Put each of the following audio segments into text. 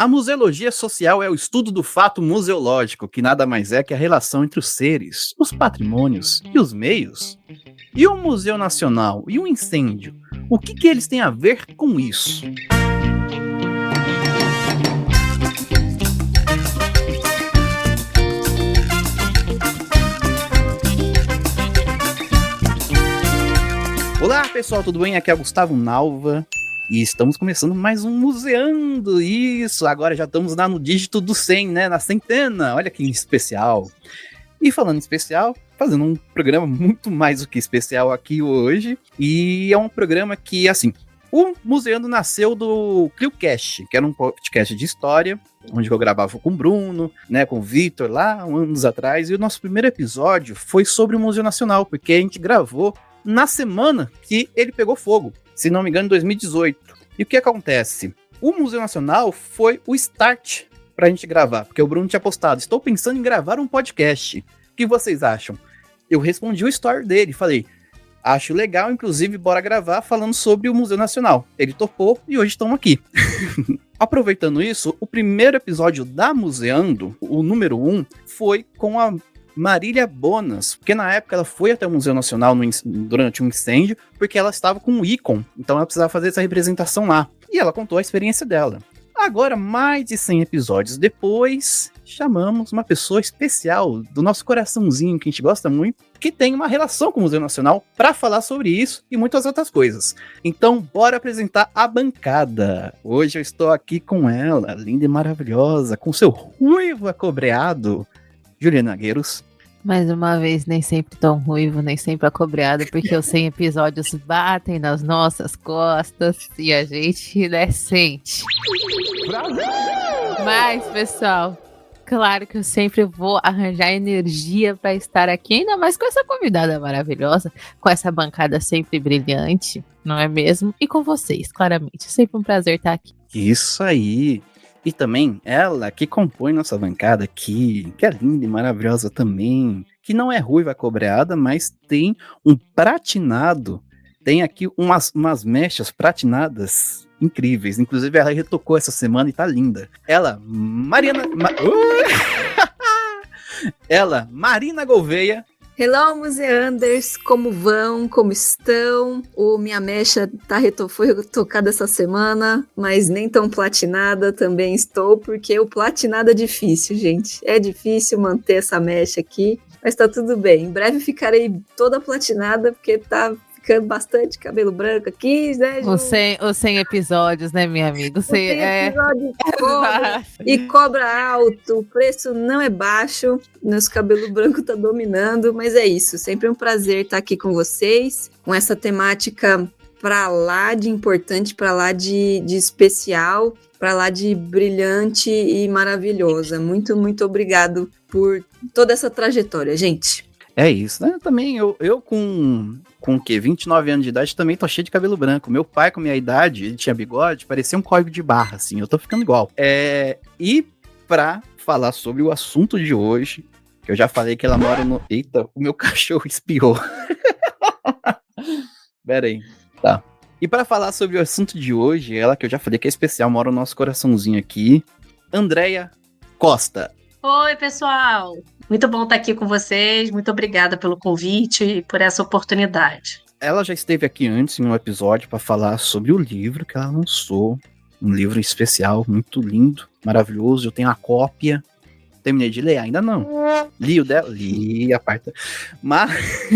A museologia social é o estudo do fato museológico, que nada mais é que a relação entre os seres, os patrimônios e os meios. E um museu nacional e um incêndio, o que eles têm a ver com isso? Olá pessoal, tudo bem? Aqui é o Gustavo Nalva. E estamos começando mais um Museando, isso, agora já estamos no dígito do 100, né, na centena, olha que especial. E falando em especial, fazendo um programa muito mais do que especial aqui hoje, e é um programa que, assim, o Museando nasceu do ClioCast, que era um podcast de história, onde eu gravava com o Bruno, né, com o Vitor lá, anos atrás, e o nosso primeiro episódio foi sobre o Museu Nacional, porque a gente gravou na semana que ele pegou fogo, se não me engano, em 2018. E o que acontece? O Museu Nacional foi o start pra gente gravar, porque o Bruno tinha postado, estou pensando em gravar um podcast. O que vocês acham? Eu respondi o story dele, falei, acho legal, inclusive, bora gravar falando sobre o Museu Nacional. Ele topou e hoje estamos aqui. Aproveitando isso, o primeiro episódio da Museando, o número 1, foi com a Marília Bonas, porque na época ela foi até o Museu Nacional durante um incêndio, porque ela estava com um ícone, então ela precisava fazer essa representação lá. E ela contou a experiência dela. Agora, mais de 100 episódios depois, chamamos uma pessoa especial do nosso coraçãozinho, que a gente gosta muito, que tem uma relação com o Museu Nacional, para falar sobre isso e muitas outras coisas. Então, bora apresentar a bancada. Hoje eu estou aqui com ela, linda e maravilhosa, com seu ruivo acobreado, Juliana Gueiros. Mais uma vez, nem sempre tão ruivo, nem sempre acobreado, porque os 100 episódios batem nas nossas costas e a gente, né, sente. Mas, pessoal, claro que eu sempre vou arranjar energia para estar aqui, ainda mais com essa convidada maravilhosa, com essa bancada sempre brilhante, não é mesmo? E com vocês, claramente. Sempre um prazer estar aqui. Isso aí! E também ela que compõe nossa bancada aqui, que é linda e maravilhosa também, que não é ruiva cobreada, mas tem um pratinado, tem aqui umas mechas pratinadas incríveis, inclusive ela retocou essa semana e tá linda. Ela, Marina Gouveia. Hello, museanders, como vão? Como estão? Minha mecha foi retocada essa semana, mas nem tão platinada também estou, porque o platinado é difícil, gente. É difícil manter essa mecha aqui, mas tá tudo bem. Em breve ficarei toda platinada, porque tá ficando bastante cabelo branco aqui, né, Ju? Os 100 episódios, né, minha amiga? Os 100 episódios cobra alto, o preço não é baixo, nosso cabelo branco tá dominando, mas é isso, sempre um prazer estar aqui com vocês, com essa temática pra lá de importante, pra lá de especial, pra lá de brilhante e maravilhosa. Muito, muito obrigado por toda essa trajetória, gente. É isso, né? Também eu com o quê? 29 anos de idade também tô cheio de cabelo branco. Meu pai, com minha idade, ele tinha bigode, parecia um código de barra, assim. Eu tô ficando igual. E pra falar sobre o assunto de hoje, que eu já falei que ela mora no... Eita, o meu cachorro espiou. Pera aí. Tá. E pra falar sobre o assunto de hoje, ela que eu já falei que é especial, mora no nosso coraçãozinho aqui, Andréia Costa. Oi, pessoal! Muito bom estar aqui com vocês, muito obrigada pelo convite e por essa oportunidade. Ela já esteve aqui antes em um episódio para falar sobre o livro que ela lançou, um livro especial, muito lindo, maravilhoso, eu tenho a cópia, terminei de ler, ainda não, li a parte, mas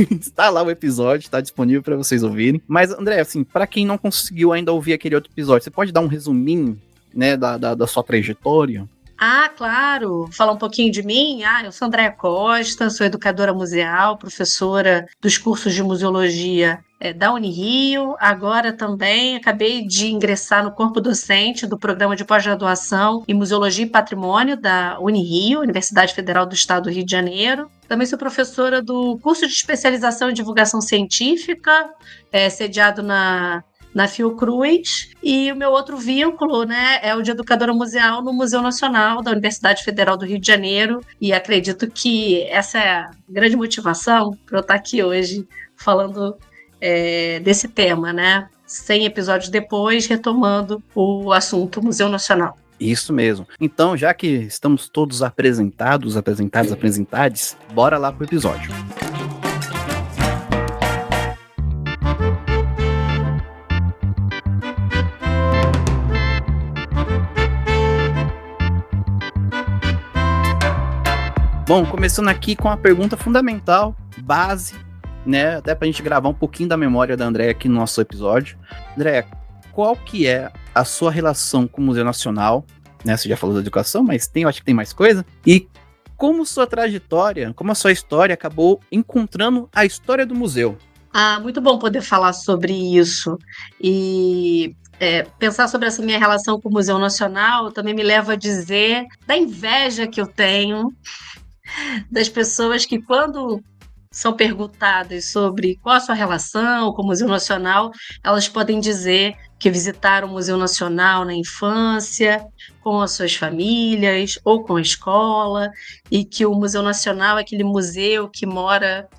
está lá o episódio, está disponível para vocês ouvirem. Mas André, assim, para quem não conseguiu ainda ouvir aquele outro episódio, você pode dar um resuminho, né, da sua trajetória? Ah, claro. Falar um pouquinho de mim. Eu sou Andréia Costa, sou educadora museal, professora dos cursos de museologia da Unirio. Agora também acabei de ingressar no corpo docente do programa de pós-graduação em Museologia e Patrimônio da Unirio, Universidade Federal do Estado do Rio de Janeiro. Também sou professora do curso de especialização em divulgação científica, sediado na Fiocruz, e o meu outro vínculo, né, é o de educadora museal no Museu Nacional da Universidade Federal do Rio de Janeiro, e acredito que essa é a grande motivação para eu estar aqui hoje falando desse tema, né? 100 episódios depois, retomando o assunto Museu Nacional. Isso mesmo. Então, já que estamos todos apresentados, bora lá pro episódio. Bom, começando aqui com a pergunta fundamental, base, né? Até pra gente gravar um pouquinho da memória da Andréia aqui no nosso episódio. Andréia, qual que é a sua relação com o Museu Nacional? Né? Você já falou da educação, mas eu acho que tem mais coisa. E como sua trajetória, como a sua história acabou encontrando a história do museu? Muito bom poder falar sobre isso. E pensar sobre essa minha relação com o Museu Nacional também me leva a dizer da inveja que eu tenho das pessoas que, quando são perguntadas sobre qual a sua relação com o Museu Nacional, elas podem dizer que visitaram o Museu Nacional na infância, com as suas famílias ou com a escola, e que o Museu Nacional é aquele museu que mora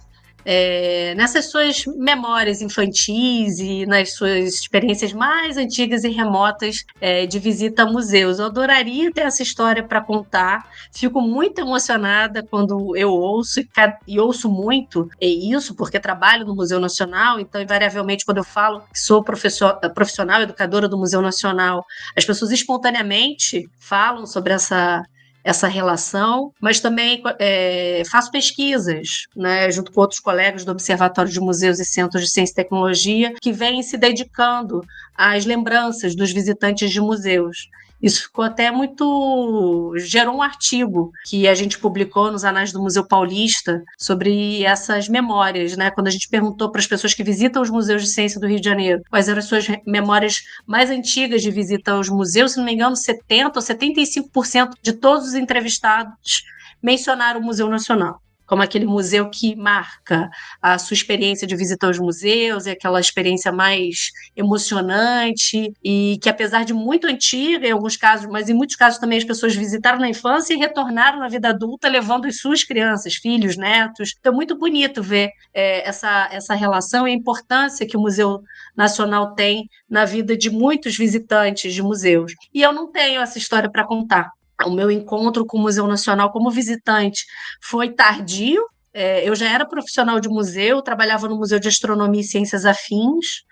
nessas suas memórias infantis e nas suas experiências mais antigas e remotas de visita a museus. Eu adoraria ter essa história para contar. Fico muito emocionada quando eu ouço, e ouço muito isso, porque trabalho no Museu Nacional, então, invariavelmente, quando eu falo que sou profissional, educadora do Museu Nacional, as pessoas espontaneamente falam sobre essa relação, mas também faço pesquisas, né, junto com outros colegas do Observatório de Museus e Centros de Ciência e Tecnologia, que vêm se dedicando às lembranças dos visitantes de museus. Isso ficou até gerou um artigo que a gente publicou nos Anais do Museu Paulista sobre essas memórias, né? Quando a gente perguntou para as pessoas que visitam os museus de ciência do Rio de Janeiro quais eram as suas memórias mais antigas de visita aos museus, se não me engano, 70% ou 75% de todos os entrevistados mencionaram o Museu Nacional como aquele museu que marca a sua experiência de visita aos museus, é aquela experiência mais emocionante e que, apesar de muito antiga em alguns casos, mas em muitos casos também as pessoas visitaram na infância e retornaram na vida adulta levando as suas crianças, filhos, netos. Então é muito bonito ver essa relação e a importância que o Museu Nacional tem na vida de muitos visitantes de museus. E eu não tenho essa história para contar. O meu encontro com o Museu Nacional como visitante foi tardio. Eu já era profissional de museu, trabalhava no Museu de Astronomia e Ciências Afins.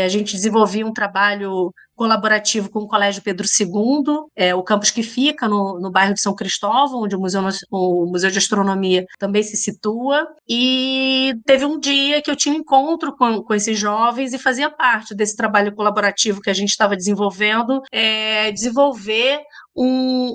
A gente desenvolvia um trabalho colaborativo com o Colégio Pedro II, o campus que fica no bairro de São Cristóvão, onde o Museu de Astronomia também se situa. E teve um dia que eu tinha um encontro com esses jovens e fazia parte desse trabalho colaborativo que a gente estava desenvolvendo,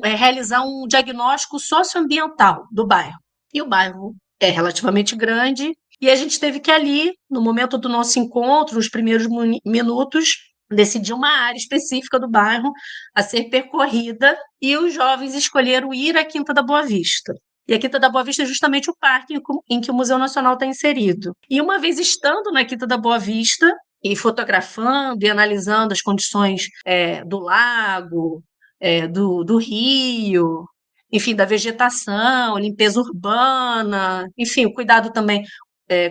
realizar um diagnóstico socioambiental do bairro. E o bairro é relativamente grande, e a gente teve que ali, no momento do nosso encontro, nos primeiros minutos, decidir uma área específica do bairro a ser percorrida, e os jovens escolheram ir à Quinta da Boa Vista. E a Quinta da Boa Vista é justamente o parque em que o Museu Nacional está inserido. E uma vez estando na Quinta da Boa Vista, e fotografando e analisando as condições do lago, do rio, enfim, da vegetação, limpeza urbana, enfim, o cuidado também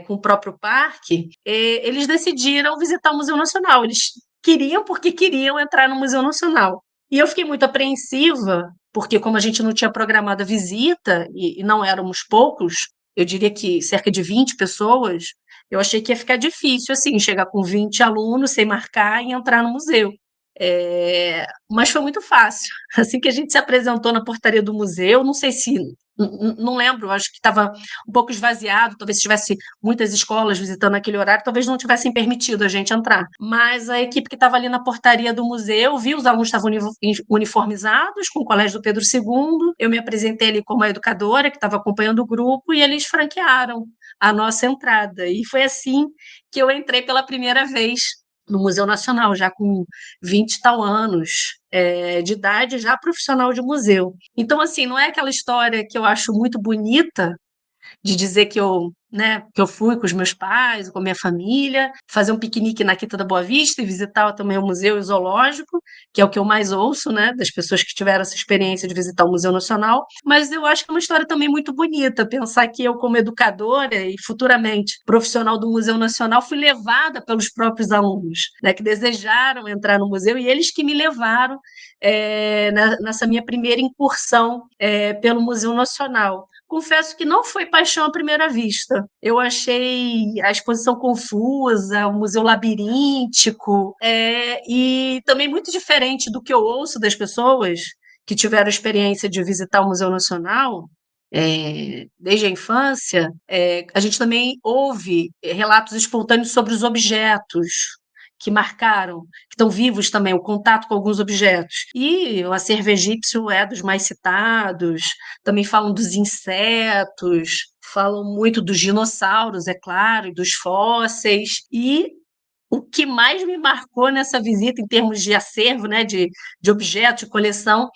com o próprio parque, eles decidiram visitar o Museu Nacional. Eles porque queriam entrar no Museu Nacional. E eu fiquei muito apreensiva, porque como a gente não tinha programado a visita, e não éramos poucos, eu diria que cerca de 20 pessoas, eu achei que ia ficar difícil, assim, chegar com 20 alunos, sem marcar, e entrar no museu. Mas foi muito fácil. Assim que a gente se apresentou na portaria do museu, não sei se, não lembro, acho que estava um pouco esvaziado, talvez se tivesse muitas escolas visitando naquele horário, talvez não tivessem permitido a gente entrar. Mas a equipe que estava ali na portaria do museu viu, os alunos estavam uniformizados, com o Colégio do Pedro II, eu me apresentei ali como a educadora, que estava acompanhando o grupo, e eles franquearam a nossa entrada. E foi assim que eu entrei pela primeira vez no Museu Nacional, já com 20 e tal anos de idade, já profissional de museu. Então, assim, não é aquela história que eu acho muito bonita, de dizer que eu né, que eu fui com os meus pais, com a minha família, fazer um piquenique na Quinta da Boa Vista e visitar também o museu e o zoológico, que é o que eu mais ouço, né, das pessoas que tiveram essa experiência de visitar o Museu Nacional. Mas eu acho que é uma história também muito bonita, pensar que eu, como educadora e futuramente profissional do Museu Nacional, fui levada pelos próprios alunos, né, que desejaram entrar no museu e eles que me levaram nessa minha primeira incursão pelo Museu Nacional. Confesso que não foi paixão à primeira vista. Eu achei a exposição confusa, o museu labiríntico, e também muito diferente do que eu ouço das pessoas que tiveram a experiência de visitar o Museu Nacional. Desde a infância, a gente também ouve relatos espontâneos sobre os objetos que marcaram, que estão vivos também, o contato com alguns objetos. E o acervo egípcio é dos mais citados, também falam dos insetos, falam muito dos dinossauros, é claro, e dos fósseis. E o que mais me marcou nessa visita, em termos de acervo, né, de objetos, de coleção,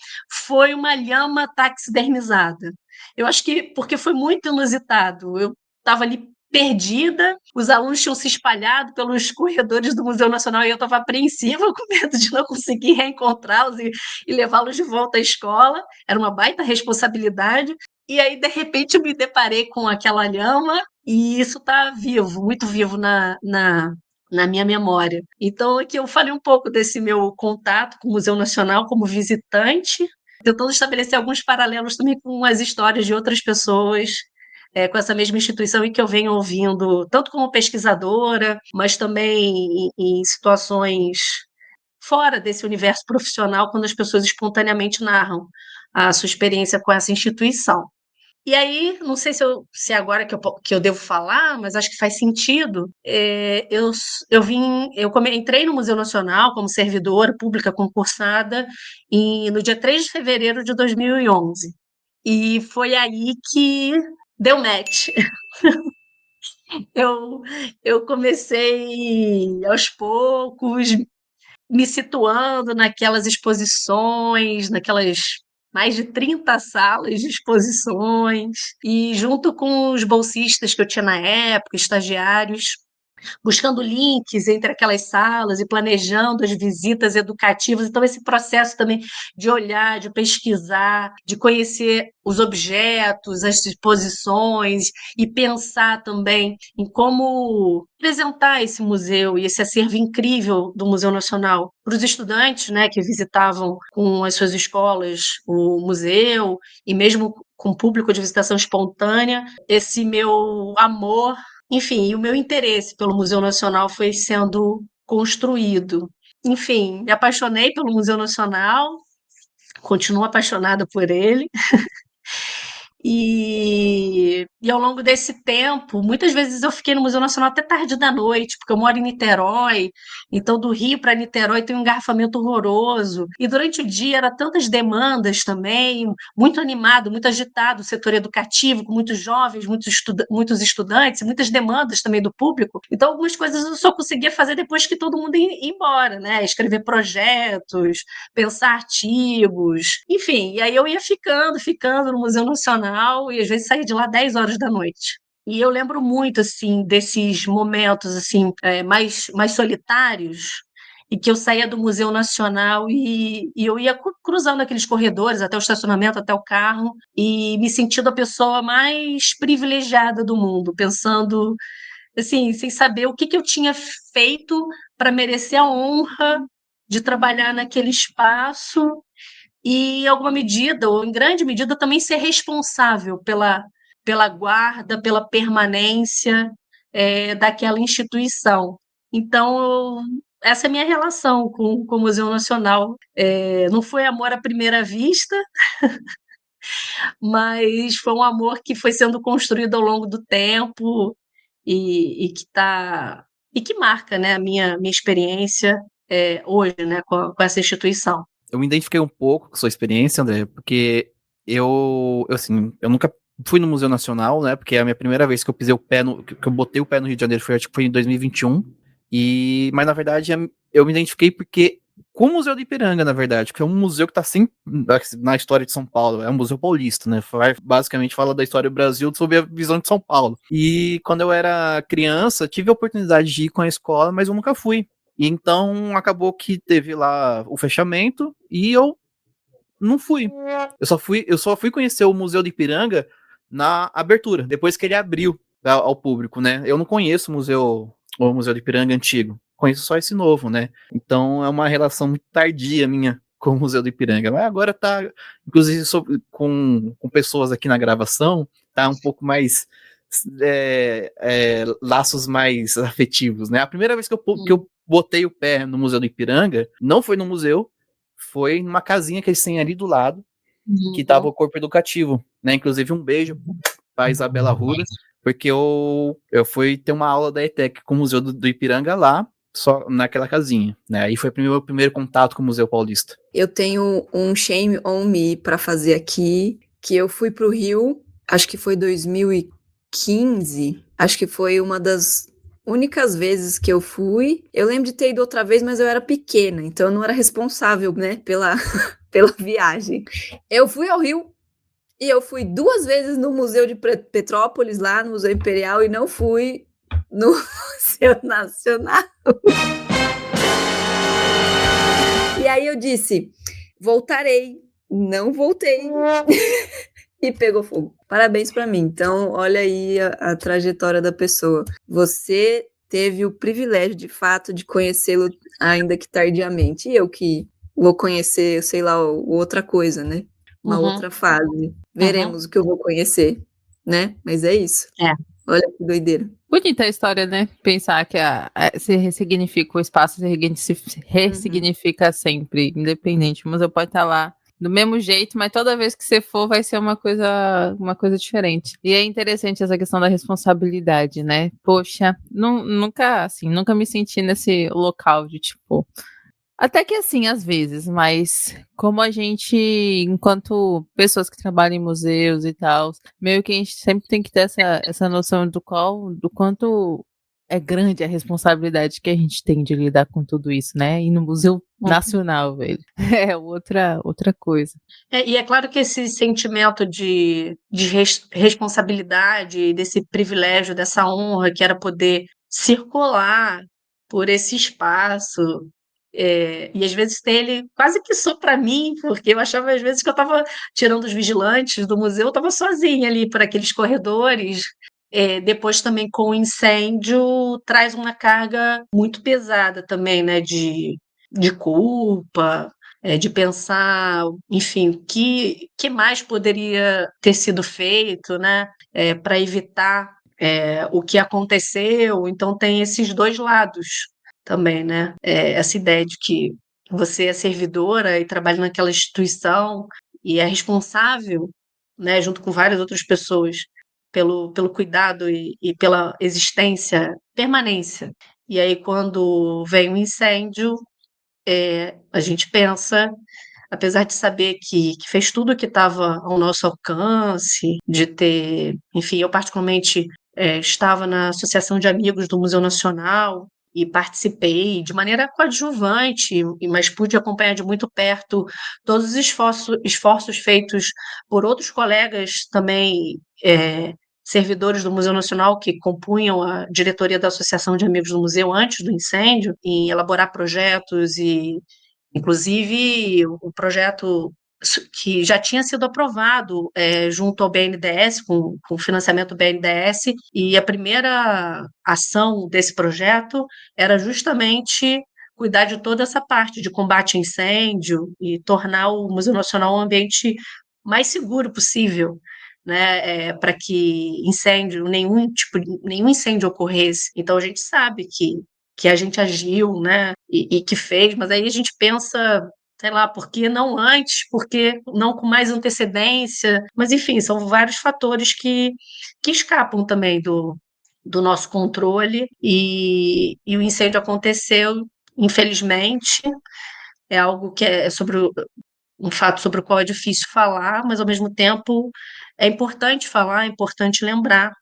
foi uma lhama taxidermizada. Eu acho que porque foi muito inusitado. Eu estava ali perdida, os alunos tinham se espalhado pelos corredores do Museu Nacional e eu estava apreensiva, com medo de não conseguir reencontrá-los e levá-los de volta à escola. Era uma baita responsabilidade. E aí, de repente, eu me deparei com aquela lhama e isso está vivo, muito vivo na minha memória. Então, aqui eu falei um pouco desse meu contato com o Museu Nacional como visitante, tentando estabelecer alguns paralelos também com as histórias de outras pessoas com essa mesma instituição e que eu venho ouvindo, tanto como pesquisadora, mas também em situações fora desse universo profissional, quando as pessoas espontaneamente narram a sua experiência com essa instituição. E aí, não sei se é agora que eu devo falar, mas acho que faz sentido. Entrei no Museu Nacional como servidora pública concursada no dia 3 de fevereiro de 2011. E foi aí que deu match. Eu comecei aos poucos, me situando naquelas exposições, naquelas mais de 30 salas de exposições, e junto com os bolsistas que eu tinha na época, estagiários, buscando links entre aquelas salas e planejando as visitas educativas. Então, esse processo também de olhar, de pesquisar, de conhecer os objetos, as exposições e pensar também em como apresentar esse museu e esse acervo incrível do Museu Nacional para os estudantes, né, que visitavam com as suas escolas o museu e mesmo com público de visitação espontânea, esse meu amor, enfim, e o meu interesse pelo Museu Nacional foi sendo construído. Enfim, me apaixonei pelo Museu Nacional, continuo apaixonada por ele. E ao longo desse tempo, muitas vezes eu fiquei no Museu Nacional até tarde da noite, porque eu moro em Niterói, então do Rio para Niterói tem um engarrafamento horroroso. E durante o dia eram tantas demandas também, muito animado, muito agitado o setor educativo, com muitos jovens, muitos estudantes, muitas demandas também do público. Então algumas coisas eu só conseguia fazer depois que todo mundo ia embora, né? Escrever projetos, pensar artigos, enfim. E aí eu ia ficando no Museu Nacional, e às vezes saía de lá 10 horas da noite. E eu lembro muito, assim, desses momentos, assim, mais solitários, e que eu saía do Museu Nacional e eu ia cruzando aqueles corredores até o estacionamento, até o carro, e me sentindo a pessoa mais privilegiada do mundo, pensando, assim, sem saber o que eu tinha feito para merecer a honra de trabalhar naquele espaço e, em alguma medida, ou em grande medida, também ser responsável pela guarda, pela permanência daquela instituição. Então, essa é a minha relação com o Museu Nacional. Não foi amor à primeira vista, mas foi um amor que foi sendo construído ao longo do tempo e que marca, né, a minha experiência hoje, né, com essa instituição. Eu me identifiquei um pouco com sua experiência, André, porque eu nunca fui no Museu Nacional, né? Porque é a minha primeira vez que eu pisei o pé que eu botei o pé no Rio de Janeiro foi em 2021. Mas na verdade eu me identifiquei porque com o Museu do Ipiranga, na verdade, que é um museu que está sempre na história de São Paulo, é um museu paulista, né? Basicamente fala da história do Brasil sob a visão de São Paulo. E quando eu era criança, tive a oportunidade de ir com a escola, mas eu nunca fui. E então acabou que teve lá o fechamento e eu não fui. Eu só fui conhecer o Museu do Ipiranga na abertura, depois que ele abriu ao público, né? Eu não conheço o Museu do Ipiranga antigo. Conheço só esse novo, né? Então é uma relação muito tardia minha com o Museu do Ipiranga. Mas agora tá, inclusive com pessoas aqui na gravação, tá um pouco mais laços mais afetivos, né? A primeira vez que eu botei o pé no Museu do Ipiranga, não foi no museu, foi numa casinha que eles têm ali do lado, que tava o corpo educativo, né? Inclusive um beijo pra Isabela Ruda, porque eu fui ter uma aula da ETEC com o Museu do Ipiranga lá, só naquela casinha, né? Aí foi o meu primeiro contato com o Museu Paulista. Eu tenho um shame on me pra fazer aqui, que eu fui pro Rio, acho que foi 2015, acho que foi uma das únicas vezes que eu fui. Eu lembro de ter ido outra vez, mas eu era pequena, então eu não era responsável, né, pela viagem. Eu fui ao Rio e eu fui 2 vezes no Museu de Petrópolis, lá no Museu Imperial, e não fui no Museu Nacional. E aí eu disse, voltarei. Não voltei. E pegou fogo. Parabéns pra mim. Então, olha aí a trajetória da pessoa. Você teve o privilégio, de fato, de conhecê-lo, ainda que tardiamente. E eu que vou conhecer, sei lá, outra coisa, né? Uma outra fase. Veremos o que eu vou conhecer, né? Mas é isso. Olha que doideira. Bonita a história, né? Pensar que se ressignifica o espaço, se ressignifica sempre, independente. O museu pode estar lá do mesmo jeito, mas toda vez que você for vai ser uma coisa diferente. E é interessante essa questão da responsabilidade, né? Poxa, nunca me senti nesse local de tipo... Até que assim, às vezes, mas como a gente, enquanto pessoas que trabalham em museus e tal, meio que a gente sempre tem que ter essa noção do quanto é grande a responsabilidade que a gente tem de lidar com tudo isso, né? E no Museu Nacional, velho. É outra coisa. E é claro que esse sentimento de responsabilidade, desse privilégio, dessa honra que era poder circular por esse espaço, e às vezes ter ele quase que só para mim, porque eu achava às vezes que eu estava tirando os vigilantes do museu, eu estava sozinha ali por aqueles corredores. Depois também com o incêndio traz uma carga muito pesada também, né, de culpa, de pensar, enfim, o que mais poderia ter sido feito, né, para evitar o que aconteceu. Então tem esses dois lados também, né? Essa ideia de que você é servidora e trabalha naquela instituição e é responsável, né, junto com várias outras pessoas, pelo cuidado e pela existência, permanência. E aí, quando vem um incêndio, a gente pensa, apesar de saber que fez tudo o que estava ao nosso alcance, de ter, enfim, eu particularmente estava na Associação de Amigos do Museu Nacional e participei de maneira coadjuvante, mas pude acompanhar de muito perto todos os esforços feitos por outros colegas também, servidores do Museu Nacional que compunham a diretoria da Associação de Amigos do Museu antes do incêndio, em elaborar projetos e, inclusive, o projeto que já tinha sido aprovado junto ao BNDES, com financiamento do BNDES, e a primeira ação desse projeto era justamente cuidar de toda essa parte de combate a incêndio e tornar o Museu Nacional um ambiente mais seguro possível, né, para que nenhum incêndio ocorresse. Então a gente sabe que a gente agiu, né, e que fez, mas aí a gente pensa, sei lá, por que não antes, por que não com mais antecedência, mas enfim, são vários fatores que escapam também do nosso controle, e o incêndio aconteceu, infelizmente, é algo que é um fato sobre o qual é difícil falar, mas ao mesmo tempo é importante falar, é importante lembrar,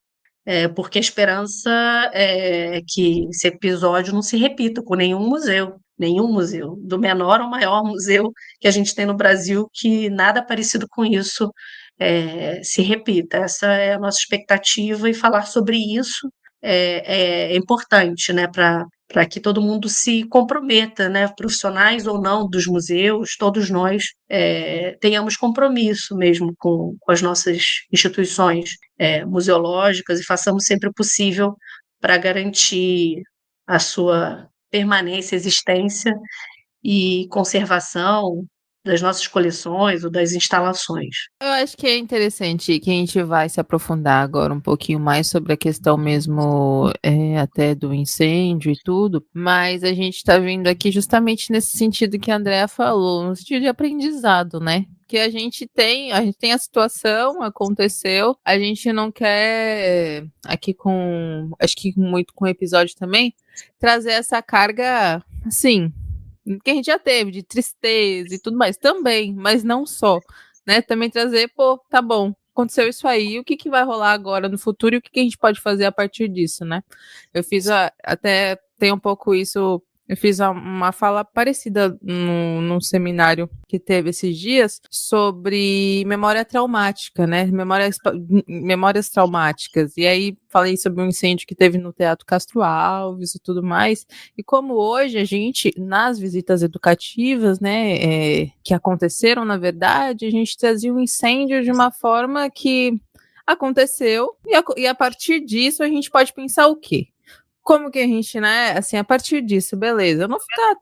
porque a esperança é que esse episódio não se repita com nenhum museu, nenhum museu, do menor ao maior museu que a gente tem no Brasil, que nada parecido com isso se repita. Essa é a nossa expectativa, e falar sobre isso é importante, né, para que todo mundo se comprometa, né, profissionais ou não dos museus, todos nós tenhamos compromisso mesmo com as nossas instituições museológicas, e façamos sempre o possível para garantir a sua permanência, existência e conservação das nossas coleções ou das instalações. Eu acho que é interessante que a gente vai se aprofundar agora um pouquinho mais sobre a questão mesmo até do incêndio e tudo, mas a gente está vindo aqui justamente nesse sentido que a Andrea falou, no sentido de aprendizado, né? Que a gente tem a situação, aconteceu, a gente não quer, aqui acho que muito com o episódio também, trazer essa carga, assim, que a gente já teve, de tristeza e tudo mais, também, mas não só, né, também trazer, pô, tá bom, aconteceu isso aí, o que vai rolar agora no futuro e o que a gente pode fazer a partir disso, né? Eu fiz até, tem um pouco isso, eu fiz uma fala parecida num seminário que teve esses dias sobre memória traumática, né? Memórias traumáticas. E aí falei sobre um incêndio que teve no Teatro Castro Alves e tudo mais. E como hoje a gente, nas visitas educativas, né, que aconteceram, na verdade, a gente trazia um incêndio de uma forma que aconteceu, e a partir disso a gente pode pensar o quê? Como que a gente, né, assim, a partir disso, beleza, eu não ficar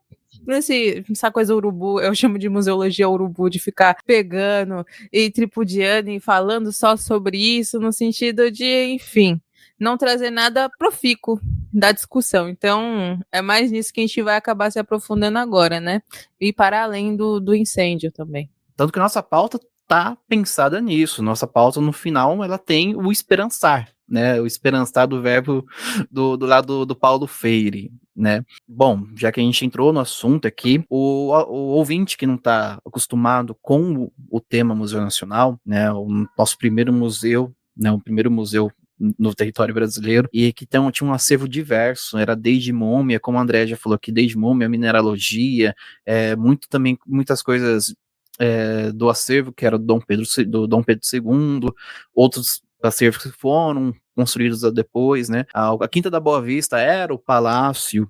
nessa coisa urubu, eu chamo de museologia urubu, de ficar pegando e tripudiando e falando só sobre isso, no sentido de, enfim, não trazer nada profícuo da discussão. Então, é mais nisso que a gente vai acabar se aprofundando agora, né? E para além do incêndio também. Tanto que nossa pauta tá pensada nisso. Nossa pauta, no final, ela tem o esperançar, né? O esperançar do verbo do lado do Paulo Freire, né? Bom, já que a gente entrou no assunto aqui, o ouvinte que não está acostumado com o tema Museu Nacional, né? O nosso primeiro museu, né? O primeiro museu no território brasileiro, e que tinha um acervo diverso, era desde múmia, como a André já falou aqui, desde múmia, mineralogia, muitas coisas do acervo, que era do Dom Pedro II, outros acervos que foram construídos depois, né? A Quinta da Boa Vista era o palácio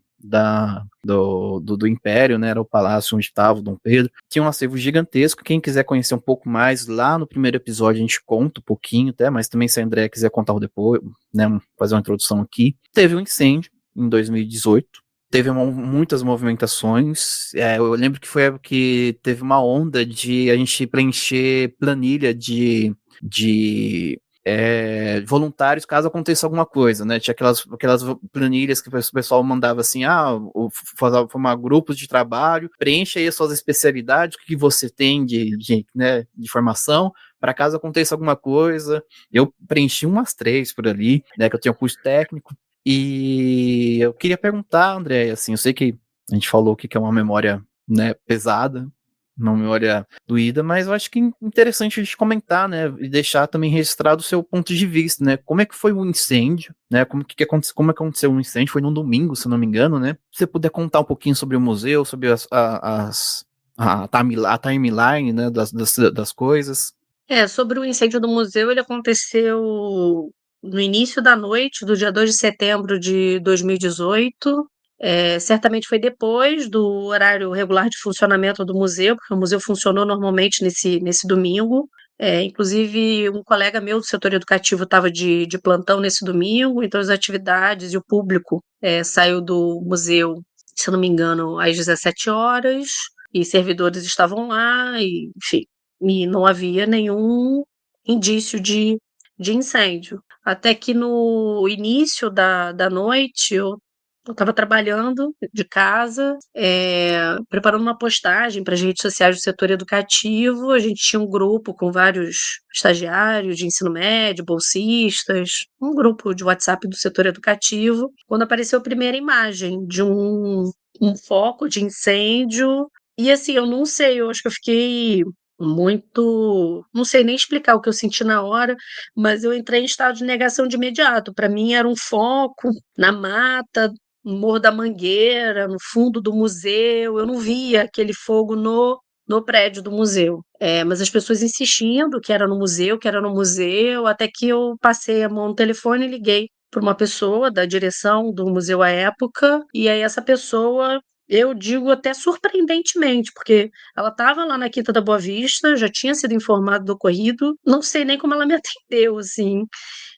do Império, né? Era o palácio onde estava o Dom Pedro. Tinha um acervo gigantesco. Quem quiser conhecer um pouco mais, lá no primeiro episódio a gente conta um pouquinho, até, mas também se a André quiser contar depois, né? Fazer uma introdução aqui. Teve um incêndio em 2018. Teve muitas movimentações. Eu lembro que foi a época que teve uma onda de a gente preencher planilha de voluntários caso aconteça alguma coisa, né? Tinha aquelas planilhas que o pessoal mandava assim, formar grupos de trabalho, preencha aí as suas especialidades, o que você tem de formação, para caso aconteça alguma coisa. Eu preenchi umas 3 por ali, né? Que eu tinha um curso técnico. E eu queria perguntar, André, assim, eu sei que a gente falou que é uma memória, né, pesada, uma memória doída, mas eu acho que é interessante a gente comentar, né, e deixar também registrado o seu ponto de vista, né, como é que foi o incêndio, né, como aconteceu o incêndio, foi num domingo, se não me engano, né, se você puder contar um pouquinho sobre o museu, sobre a timeline, né, das coisas. Sobre o incêndio do museu, ele aconteceu no início da noite do dia 2 de setembro de 2018. Certamente foi depois do horário regular de funcionamento do museu, porque o museu funcionou normalmente nesse domingo. Inclusive, um colega meu do setor educativo estava de plantão nesse domingo, então as atividades e o público saiu do museu, se não me engano, às 17 horas, e servidores estavam lá, e, enfim, e não havia nenhum indício de incêndio. Até que no início da noite, eu estava trabalhando de casa, preparando uma postagem para as redes sociais do setor educativo. A gente tinha um grupo com vários estagiários de ensino médio, bolsistas, um grupo de WhatsApp do setor educativo, quando apareceu a primeira imagem de um foco de incêndio. E assim, eu não sei, eu acho que eu fiquei muito, não sei nem explicar o que eu senti na hora, mas eu entrei em estado de negação de imediato. Para mim era um foco na mata no Morro da Mangueira, no fundo do museu, eu não via aquele fogo no prédio do museu. Mas as pessoas insistindo que era no museu, que era no museu, até que eu passei a mão no telefone e liguei para uma pessoa da direção do museu à época, e aí essa pessoa, eu digo até surpreendentemente, porque ela estava lá na Quinta da Boa Vista, já tinha sido informada do ocorrido, não sei nem como ela me atendeu, assim,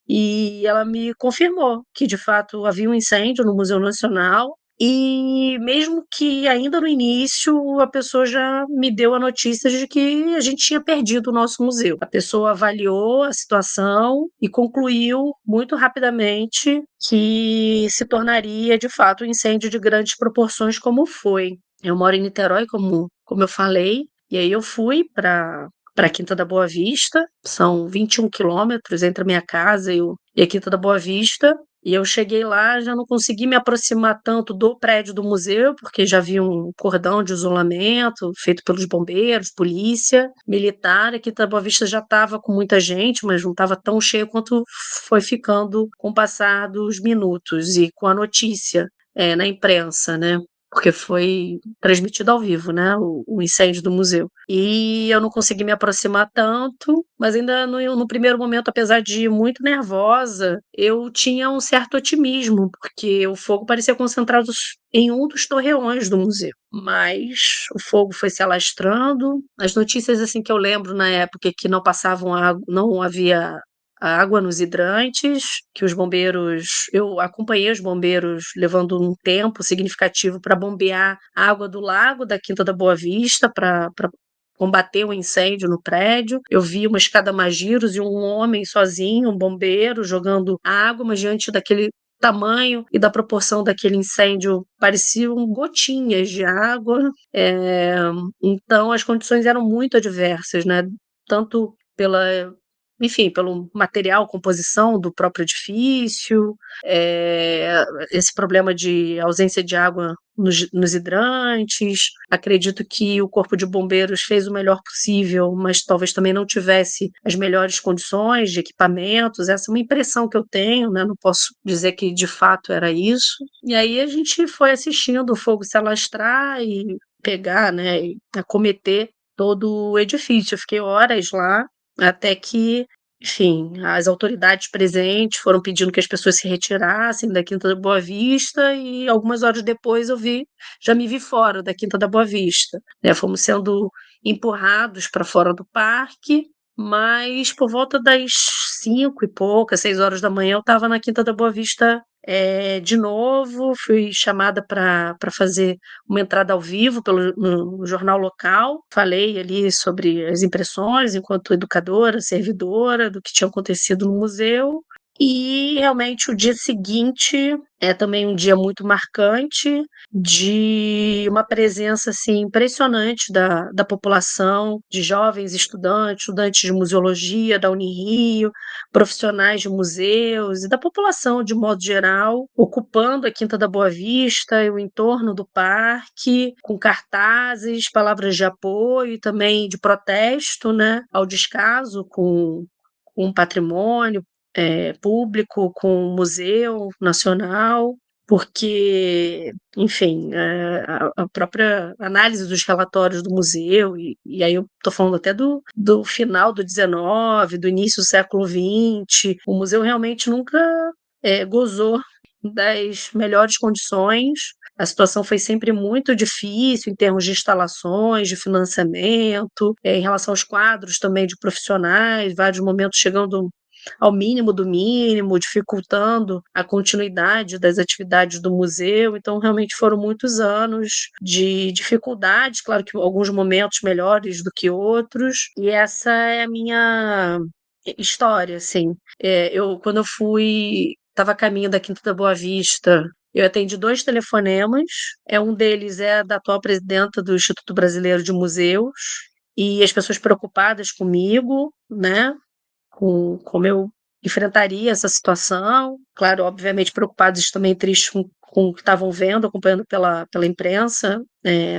e ela me confirmou que de fato havia um incêndio no Museu Nacional. E mesmo que ainda no início a pessoa já me deu a notícia de que a gente tinha perdido o nosso museu. A pessoa avaliou a situação e concluiu muito rapidamente que se tornaria de fato um incêndio de grandes proporções, como foi. Eu moro em Niterói, como eu falei, e aí eu fui para a Quinta da Boa Vista, são 21 quilômetros entre a minha casa e a Quinta da Boa Vista. E eu cheguei lá, já não consegui me aproximar tanto do prédio do museu, porque já havia um cordão de isolamento feito pelos bombeiros, polícia, militar. Aqui da Boa Vista já estava com muita gente, mas não estava tão cheio quanto foi ficando com o passar dos minutos e com a notícia na imprensa, né? Porque foi transmitido ao vivo, né, o incêndio do museu. E eu não consegui me aproximar tanto, mas ainda no primeiro momento, apesar de ir muito nervosa, eu tinha um certo otimismo, porque o fogo parecia concentrado em um dos torreões do museu. Mas o fogo foi se alastrando. As notícias assim que eu lembro na época é que não passavam água, não havia a água nos hidrantes, que os bombeiros, eu acompanhei os bombeiros levando um tempo significativo para bombear a água do lago da Quinta da Boa Vista para combater o incêndio no prédio. Eu vi uma escada Magiros e um homem sozinho, um bombeiro, jogando água, mas diante daquele tamanho e da proporção daquele incêndio pareciam gotinhas de água. Então as condições eram muito adversas, né? Tanto pelo material, composição do próprio edifício, esse problema de ausência de água nos hidrantes. Acredito que o Corpo de Bombeiros fez o melhor possível, mas talvez também não tivesse as melhores condições de equipamentos. Essa é uma impressão que eu tenho, né? Não posso dizer que de fato era isso. E aí a gente foi assistindo o fogo se alastrar e pegar, né, e acometer todo o edifício. Eu fiquei horas lá, até que, enfim, as autoridades presentes foram pedindo que as pessoas se retirassem da Quinta da Boa Vista e algumas horas depois já me vi fora da Quinta da Boa Vista, né? Fomos sendo empurrados para fora do parque, mas por volta das 5 e poucas, 6 horas da manhã, eu estava na Quinta da Boa Vista de novo. Fui chamada para fazer uma entrada ao vivo no jornal local. Falei ali sobre as impressões enquanto educadora, servidora, do que tinha acontecido no museu. E realmente o dia seguinte é também um dia muito marcante, de uma presença assim, impressionante da população, de jovens estudantes de museologia da Unirio, profissionais de museus e da população de modo geral, ocupando a Quinta da Boa Vista e o entorno do parque, com cartazes, palavras de apoio e também de protesto, né, ao descaso com o patrimônio público, com o Museu Nacional, porque, enfim, a própria análise dos relatórios do museu, e aí eu estou falando até do final do XIX, do início do século XX, o museu realmente nunca gozou das melhores condições. A situação foi sempre muito difícil em termos de instalações, de financiamento, em relação aos quadros também de profissionais, vários momentos chegando ao mínimo do mínimo, dificultando a continuidade das atividades do museu. Então, realmente foram muitos anos de dificuldades, claro que alguns momentos melhores do que outros, e essa é a minha história, assim. Quando eu estava a caminho da Quinta da Boa Vista, eu atendi 2 telefonemas, um deles é da atual presidenta do Instituto Brasileiro de Museus, e as pessoas preocupadas comigo, né, com como eu enfrentaria essa situação. Claro, obviamente preocupados, também tristes com o que estavam vendo, acompanhando pela imprensa,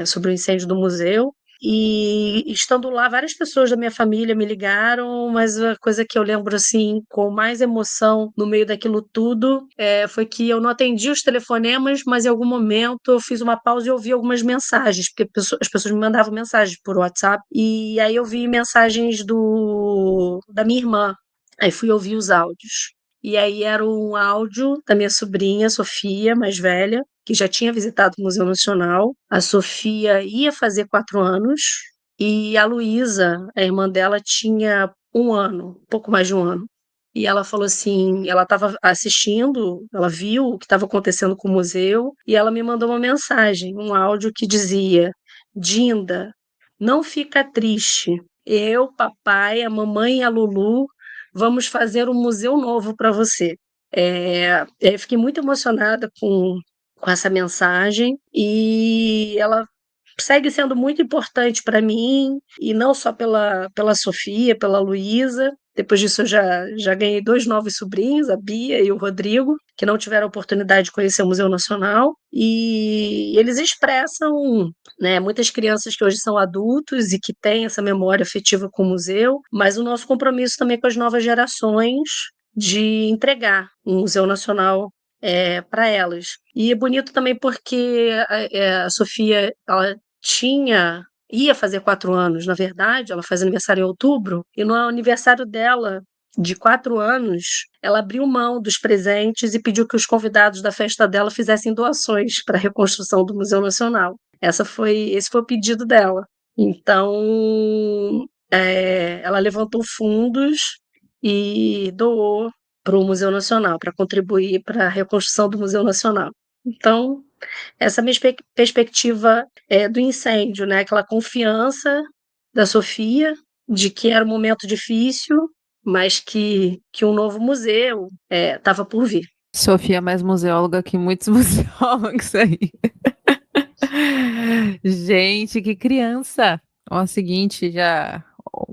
sobre o incêndio do museu. E estando lá, várias pessoas da minha família me ligaram, mas a coisa que eu lembro assim com mais emoção no meio daquilo tudo foi que eu não atendi os telefonemas, mas em algum momento eu fiz uma pausa e ouvi algumas mensagens, porque as pessoas me mandavam mensagens por WhatsApp, e aí eu vi mensagens da minha irmã. Aí fui ouvir os áudios. E aí era um áudio da minha sobrinha, Sofia, mais velha, que já tinha visitado o Museu Nacional. A Sofia ia fazer 4 anos e a Luísa, a irmã dela, tinha 1 ano, um pouco mais de 1 ano. E ela falou assim, ela estava assistindo, ela viu o que estava acontecendo com o museu e ela me mandou uma mensagem, um áudio que dizia: Dinda, não fica triste. Eu, papai, a mamãe e a Lulu vamos fazer um museu novo para você. Eu fiquei muito emocionada com essa mensagem e ela segue sendo muito importante para mim, e não só pela Sofia, pela Luísa. Depois disso, eu já ganhei 2 novos sobrinhos, a Bia e o Rodrigo, que não tiveram a oportunidade de conhecer o Museu Nacional, e eles expressam, né, muitas crianças que hoje são adultos e que têm essa memória afetiva com o museu, mas o nosso compromisso também com as novas gerações de entregar um Museu Nacional para elas. E é bonito também porque a Sofia, ela ia fazer 4 anos, na verdade, ela faz aniversário em outubro, e no aniversário dela, de 4 anos, ela abriu mão dos presentes e pediu que os convidados da festa dela fizessem doações para a reconstrução do Museu Nacional. Esse foi o pedido dela. Então, ela levantou fundos e doou para o Museu Nacional, para contribuir para a reconstrução do Museu Nacional. Então, essa minha perspectiva do incêndio, né? Aquela confiança da Sofia de que era um momento difícil, mas que um novo museu estava por vir. Sofia é mais museóloga que muitos museólogos aí. Gente, que criança! Ó, seguinte, já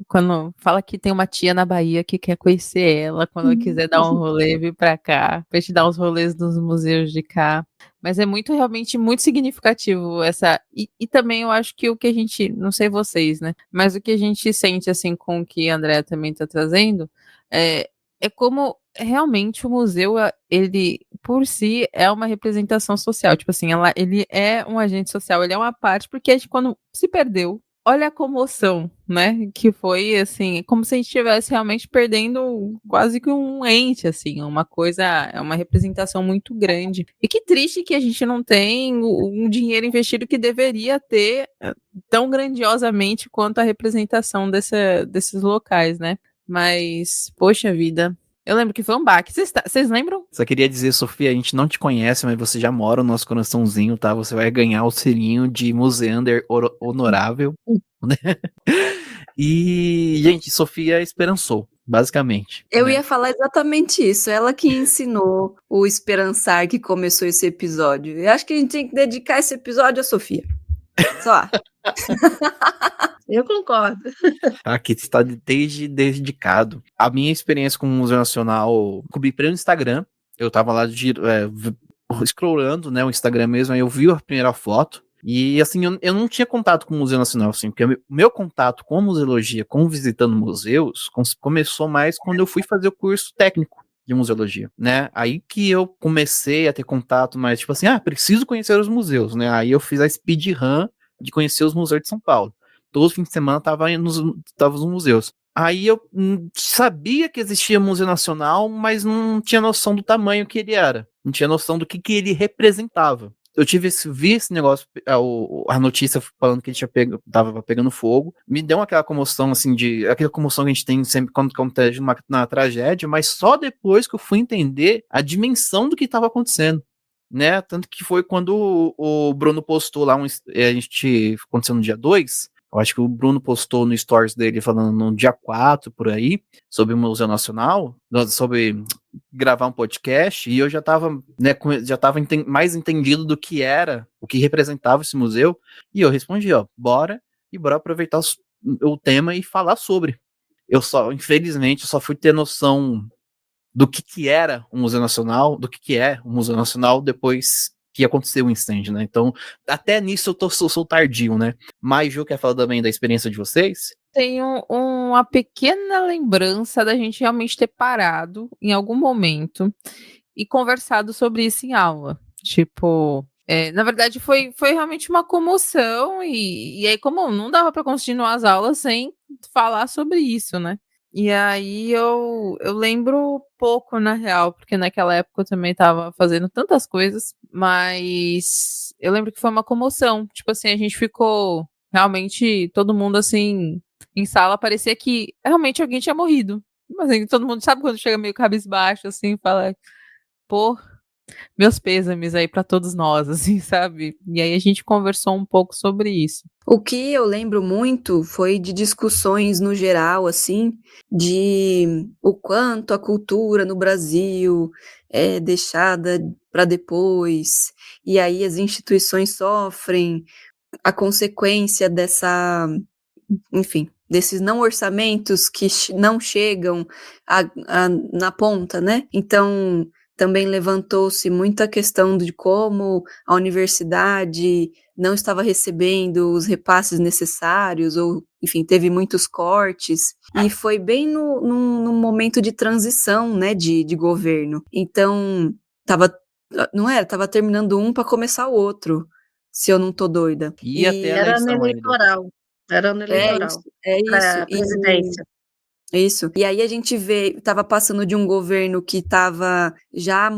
quando fala que tem uma tia na Bahia que quer conhecer ela, quando ela quiser dar um rolê, vir pra cá, pra te dar os rolês dos museus de cá. Mas é realmente muito significativo essa. E também eu acho que o que a gente, não sei vocês, né? Mas o que a gente sente, assim, com o que a Andrea também tá trazendo, é como realmente o museu, ele, por si, é uma representação social. Tipo assim, ele é um agente social, ele é uma parte, porque a gente, quando se perdeu, olha a comoção, né? Que foi, assim, como se a gente estivesse realmente perdendo quase que um ente, assim, uma coisa, é uma representação muito grande. E que triste que a gente não tem um dinheiro investido que deveria ter tão grandiosamente quanto a representação desses locais, né? Mas, poxa vida. Eu lembro que foi um baque. Vocês lembram? Só queria dizer, Sofia, a gente não te conhece, mas você já mora no nosso coraçãozinho, tá? Você vai ganhar o selinho de museander honorável, né? E, gente, Sofia esperançou, basicamente. Eu né? ia falar exatamente isso. Ela que ensinou o esperançar que começou esse episódio. Eu acho que a gente tem que dedicar esse episódio a Sofia. Só. Eu concordo. Aqui está dedicado. A minha experiência com o Museu Nacional, cobri pelo Instagram. Eu tava lá scrollando, né, o Instagram mesmo, aí eu vi a primeira foto. E assim, eu não tinha contato com o Museu Nacional, assim, porque o meu contato com museologia, com visitando museus, começou mais quando eu fui fazer o curso técnico de museologia, né? Aí que eu comecei a ter contato mais, tipo assim, preciso conhecer os museus, né? Aí eu fiz a speedrun de conhecer os museus de São Paulo. Todo fim de semana tava nos museus. Aí eu sabia que existia Museu Nacional, mas não tinha noção do tamanho que ele era. Não tinha noção do que ele representava. Eu vi esse negócio, a notícia falando que ele tava pegando fogo. Me deu aquela comoção, assim, aquela comoção que a gente tem sempre quando acontece na tragédia, mas só depois que eu fui entender a dimensão do que estava acontecendo. Né? Tanto que foi quando o Bruno postou lá, aconteceu no dia 2, eu acho que o Bruno postou no stories dele falando no dia 4, por aí, sobre o Museu Nacional, sobre gravar um podcast, e eu já estava mais entendido do que era, o que representava esse museu, e eu respondi, bora aproveitar o tema e falar sobre. Infelizmente, eu só fui ter noção do que era o Museu Nacional, do que é o Museu Nacional, depois que aconteceu o incêndio, né? Então, até nisso eu sou tardio, né? Mas, Ju, quer falar também da experiência de vocês? Tenho uma pequena lembrança da gente realmente ter parado em algum momento e conversado sobre isso em aula. Tipo, na verdade foi realmente uma comoção e aí como não dava para continuar as aulas sem falar sobre isso, né? E aí eu lembro pouco, na real, porque naquela época eu também estava fazendo tantas coisas, mas eu lembro que foi uma comoção. Tipo assim, a gente ficou realmente todo mundo assim em sala, parecia que realmente alguém tinha morrido. Mas assim, todo mundo sabe quando chega meio cabisbaixo assim, fala, pô, meus pêsames aí pra todos nós, assim, sabe? E aí a gente conversou um pouco sobre isso. O que eu lembro muito foi de discussões no geral, assim, de o quanto a cultura no Brasil é deixada para depois, e aí as instituições sofrem a consequência enfim, desses não orçamentos que não chegam na ponta, né? Então, também levantou-se muita questão de como a universidade não estava recebendo os repasses necessários, ou, enfim, teve muitos cortes, e foi bem num momento de transição, né, de governo. Então, tava terminando um para começar o outro, se eu não tô doida. E até a Era ano eleição ainda. eleitoral. Era ano eleitoral. É isso. Para a presidência. Isso. E aí a gente estava passando de um governo que estava já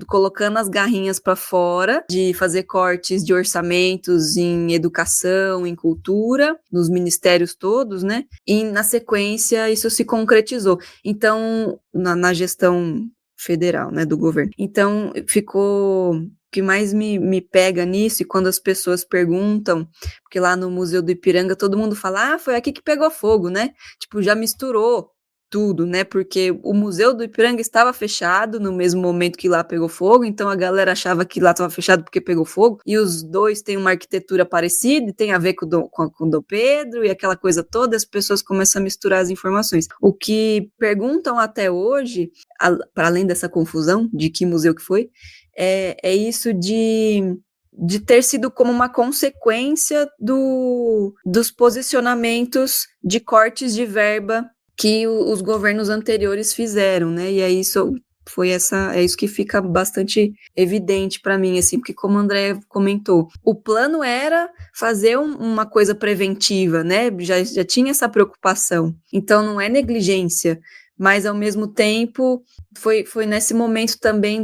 colocando as garrinhas para fora, de fazer cortes de orçamentos em educação, em cultura, nos ministérios todos, né? E na sequência isso se concretizou. Então, na gestão federal, né, do governo. Então, ficou... O que mais me pega nisso, e quando as pessoas perguntam, porque lá no Museu do Ipiranga todo mundo fala, foi aqui que pegou fogo, né? Tipo, já misturou tudo, né? Porque o Museu do Ipiranga estava fechado no mesmo momento que lá pegou fogo, então a galera achava que lá estava fechado porque pegou fogo, e os dois têm uma arquitetura parecida, e tem a ver com o Dom Pedro, e aquela coisa toda, as pessoas começam a misturar as informações. O que perguntam até hoje, para além dessa confusão de que museu que foi, é isso de ter sido como uma consequência dos posicionamentos de cortes de verba que os governos anteriores fizeram, né? E aí é isso que fica bastante evidente para mim, assim, porque como o André comentou, o plano era fazer uma coisa preventiva, né? Já tinha essa preocupação. Então não é negligência, mas ao mesmo tempo foi nesse momento também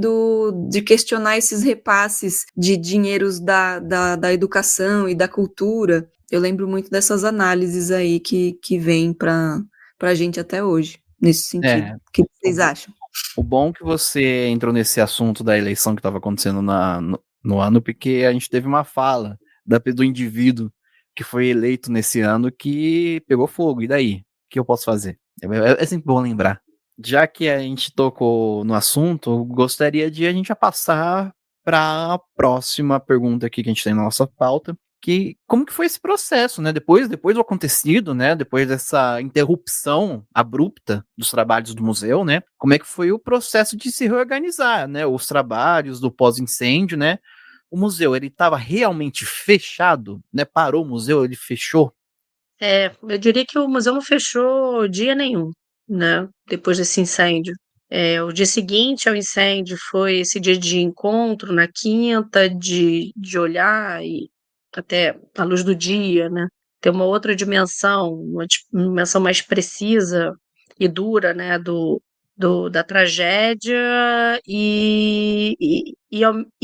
de questionar esses repasses de dinheiros da educação e da cultura. Eu lembro muito dessas análises aí que vêm para a gente até hoje, nesse sentido. O que vocês acham? O bom que você entrou nesse assunto da eleição que estava acontecendo no ano, porque a gente teve uma fala do indivíduo que foi eleito nesse ano que pegou fogo. E daí? O que eu posso fazer? É sempre bom lembrar. Já que a gente tocou no assunto, eu gostaria de a gente já passar para a próxima pergunta aqui que a gente tem na nossa pauta, que como que foi esse processo, né? Depois do acontecido, né? Depois dessa interrupção abrupta dos trabalhos do museu, né? Como é que foi o processo de se reorganizar, né? Os trabalhos do pós-incêndio, né? O museu, ele estava realmente fechado, né? Parou o museu, ele fechou? Eu diria que o museu não fechou dia nenhum, né? Depois desse incêndio. O dia seguinte ao incêndio foi esse dia de encontro na quinta, de olhar e até à luz do dia, né? Ter uma outra dimensão, uma dimensão mais precisa e dura, né? Da tragédia e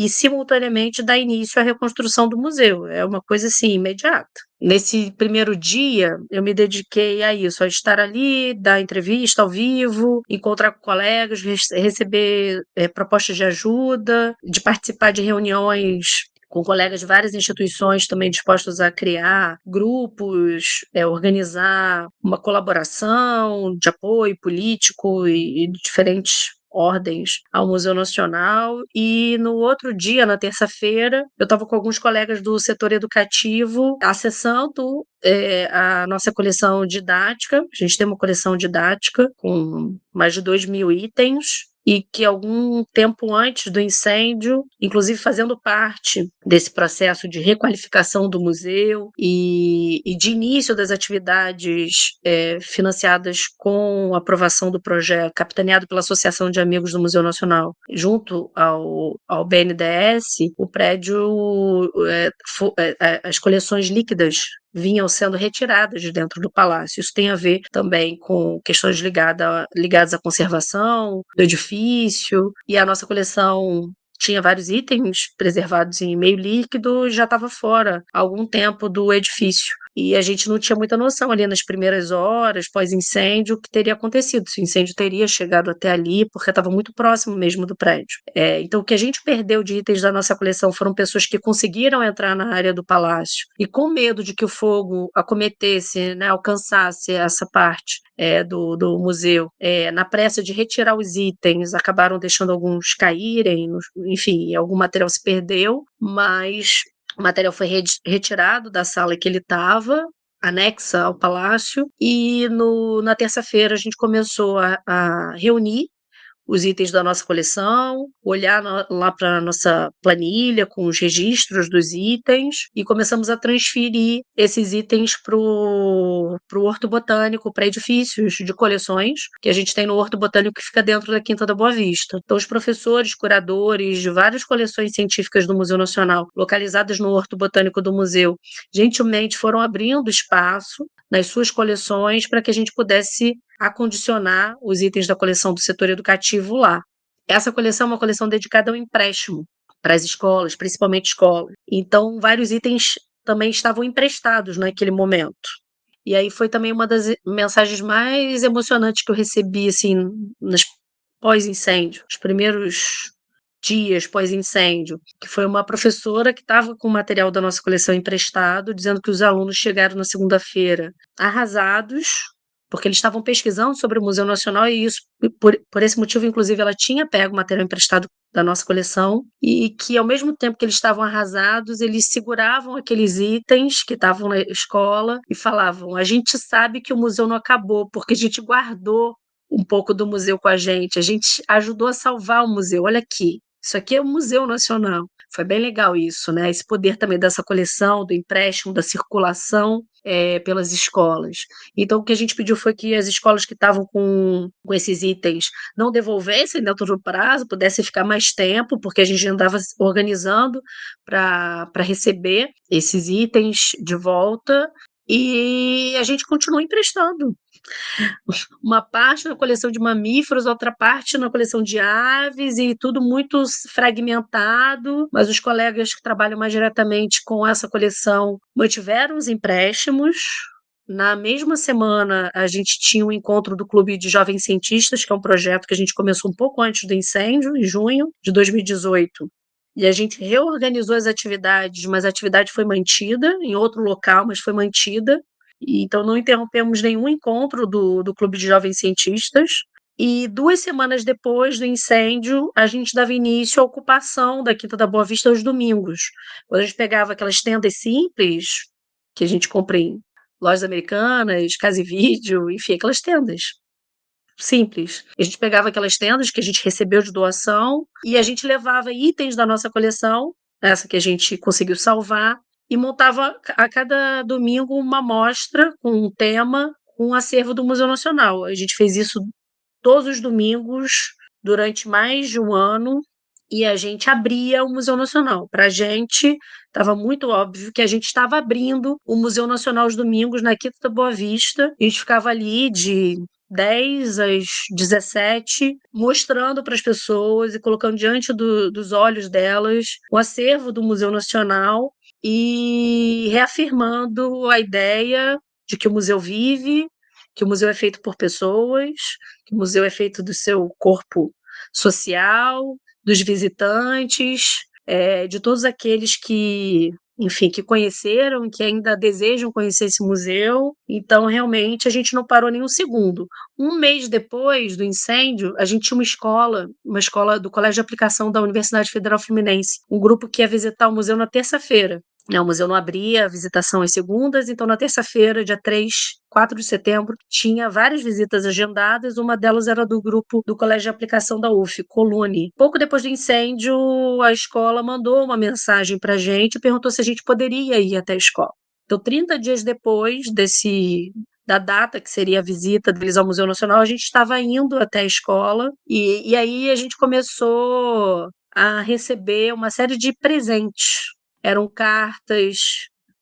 simultaneamente dar início à reconstrução do museu. É uma coisa assim imediata. Nesse primeiro dia, eu me dediquei a isso, a estar ali, dar entrevista ao vivo, encontrar com colegas, receber propostas de ajuda, de participar de reuniões com colegas de várias instituições também dispostos a criar grupos, organizar uma colaboração de apoio político e de diferentes ordens ao Museu Nacional. E no outro dia, na terça-feira, eu estava com alguns colegas do setor educativo acessando a nossa coleção didática. A gente tem uma coleção didática com mais de 2.000 itens. e que algum tempo antes do incêndio, inclusive fazendo parte desse processo de requalificação do museu e de início das atividades financiadas com a aprovação do projeto, capitaneado pela Associação de Amigos do Museu Nacional, junto ao BNDES, o prédio, as coleções líquidas vinham sendo retiradas de dentro do palácio. Isso tem a ver também com questões ligadas à conservação do edifício, e a nossa coleção tinha vários itens preservados em meio líquido e já estava fora há algum tempo do edifício. E a gente não tinha muita noção ali nas primeiras horas, pós-incêndio, o que teria acontecido, se o incêndio teria chegado até ali, porque estava muito próximo mesmo do prédio. Então, o que a gente perdeu de itens da nossa coleção foram pessoas que conseguiram entrar na área do palácio e, com medo de que o fogo acometesse, né, alcançasse essa parte do museu, na pressa de retirar os itens, acabaram deixando alguns caírem, enfim, algum material se perdeu, mas o material foi retirado da sala que ele estava, anexa ao palácio, e na terça-feira a gente começou a reunir os itens da nossa coleção, olhar lá para a nossa planilha com os registros dos itens e começamos a transferir esses itens para o Horto Botânico, para edifícios de coleções que a gente tem no Horto Botânico que fica dentro da Quinta da Boa Vista. Então, os professores, curadores de várias coleções científicas do Museu Nacional, localizadas no Horto Botânico do museu, gentilmente foram abrindo espaço nas suas coleções para que a gente pudesse acondicionar os itens da coleção do setor educativo lá. Essa coleção é uma coleção dedicada ao empréstimo para as escolas, principalmente escolas. Então, vários itens também estavam emprestados naquele momento. E aí foi também uma das mensagens mais emocionantes que eu recebi, assim, pós-incêndio, os primeiros dias pós-incêndio, que foi uma professora que estava com o material da nossa coleção emprestado, dizendo que os alunos chegaram na segunda-feira arrasados, porque eles estavam pesquisando sobre o Museu Nacional e isso, por esse motivo, inclusive, ela tinha pego o material emprestado da nossa coleção e que, ao mesmo tempo que eles estavam arrasados, eles seguravam aqueles itens que estavam na escola e falavam: a gente sabe que o museu não acabou, porque a gente guardou um pouco do museu com a gente ajudou a salvar o museu, olha aqui. Isso aqui é o Museu Nacional. Foi bem legal isso, né? Esse poder também dessa coleção, do empréstimo, da circulação pelas escolas. Então, o que a gente pediu foi que as escolas que estavam com esses itens não devolvessem dentro do prazo, pudessem ficar mais tempo, porque a gente andava organizando para receber esses itens de volta, e a gente continua emprestando. Uma parte na coleção de mamíferos, outra parte na coleção de aves, e tudo muito fragmentado, mas os colegas que trabalham mais diretamente com essa coleção mantiveram os empréstimos. Na mesma semana, a gente tinha um encontro do Clube de Jovens Cientistas, que é um projeto que a gente começou um pouco antes do incêndio, em junho de 2018. E a gente reorganizou as atividades, mas a atividade foi mantida em outro local, mas foi mantida. Então, não interrompemos nenhum encontro do Clube de Jovens Cientistas. E 2 semanas depois do incêndio, a gente dava início à ocupação da Quinta da Boa Vista aos domingos. Quando a gente pegava aquelas tendas simples, que a gente compra em lojas americanas, Casa e Vídeo, enfim, aquelas tendas simples. A gente pegava aquelas tendas que a gente recebeu de doação e a gente levava itens da nossa coleção, essa que a gente conseguiu salvar, e montava a cada domingo uma mostra com um tema, com um acervo do Museu Nacional. A gente fez isso todos os domingos durante mais de um ano e a gente abria o Museu Nacional. Para a gente, estava muito óbvio que a gente estava abrindo o Museu Nacional aos domingos na Quinta da Boa Vista. A gente ficava ali de 10 às 17, mostrando para as pessoas e colocando diante dos olhos delas o acervo do Museu Nacional e reafirmando a ideia de que o museu vive, que o museu é feito por pessoas, que o museu é feito do seu corpo social, dos visitantes, de todos aqueles que, enfim, que conheceram, que ainda desejam conhecer esse museu. Então, realmente, a gente não parou nem um segundo. Um mês depois do incêndio, a gente tinha uma escola do Colégio de Aplicação da Universidade Federal Fluminense, um grupo que ia visitar o museu na terça-feira. O museu não abria, a visitação às segundas, então na terça-feira, dia 3, 4 de setembro, tinha várias visitas agendadas, uma delas era do grupo do Colégio de Aplicação da UF, Colune. Pouco depois do incêndio, a escola mandou uma mensagem para a gente e perguntou se a gente poderia ir até a escola. Então, 30 dias depois da data que seria a visita deles ao Museu Nacional, a gente estava indo até a escola e aí a gente começou a receber uma série de presentes. Eram cartas,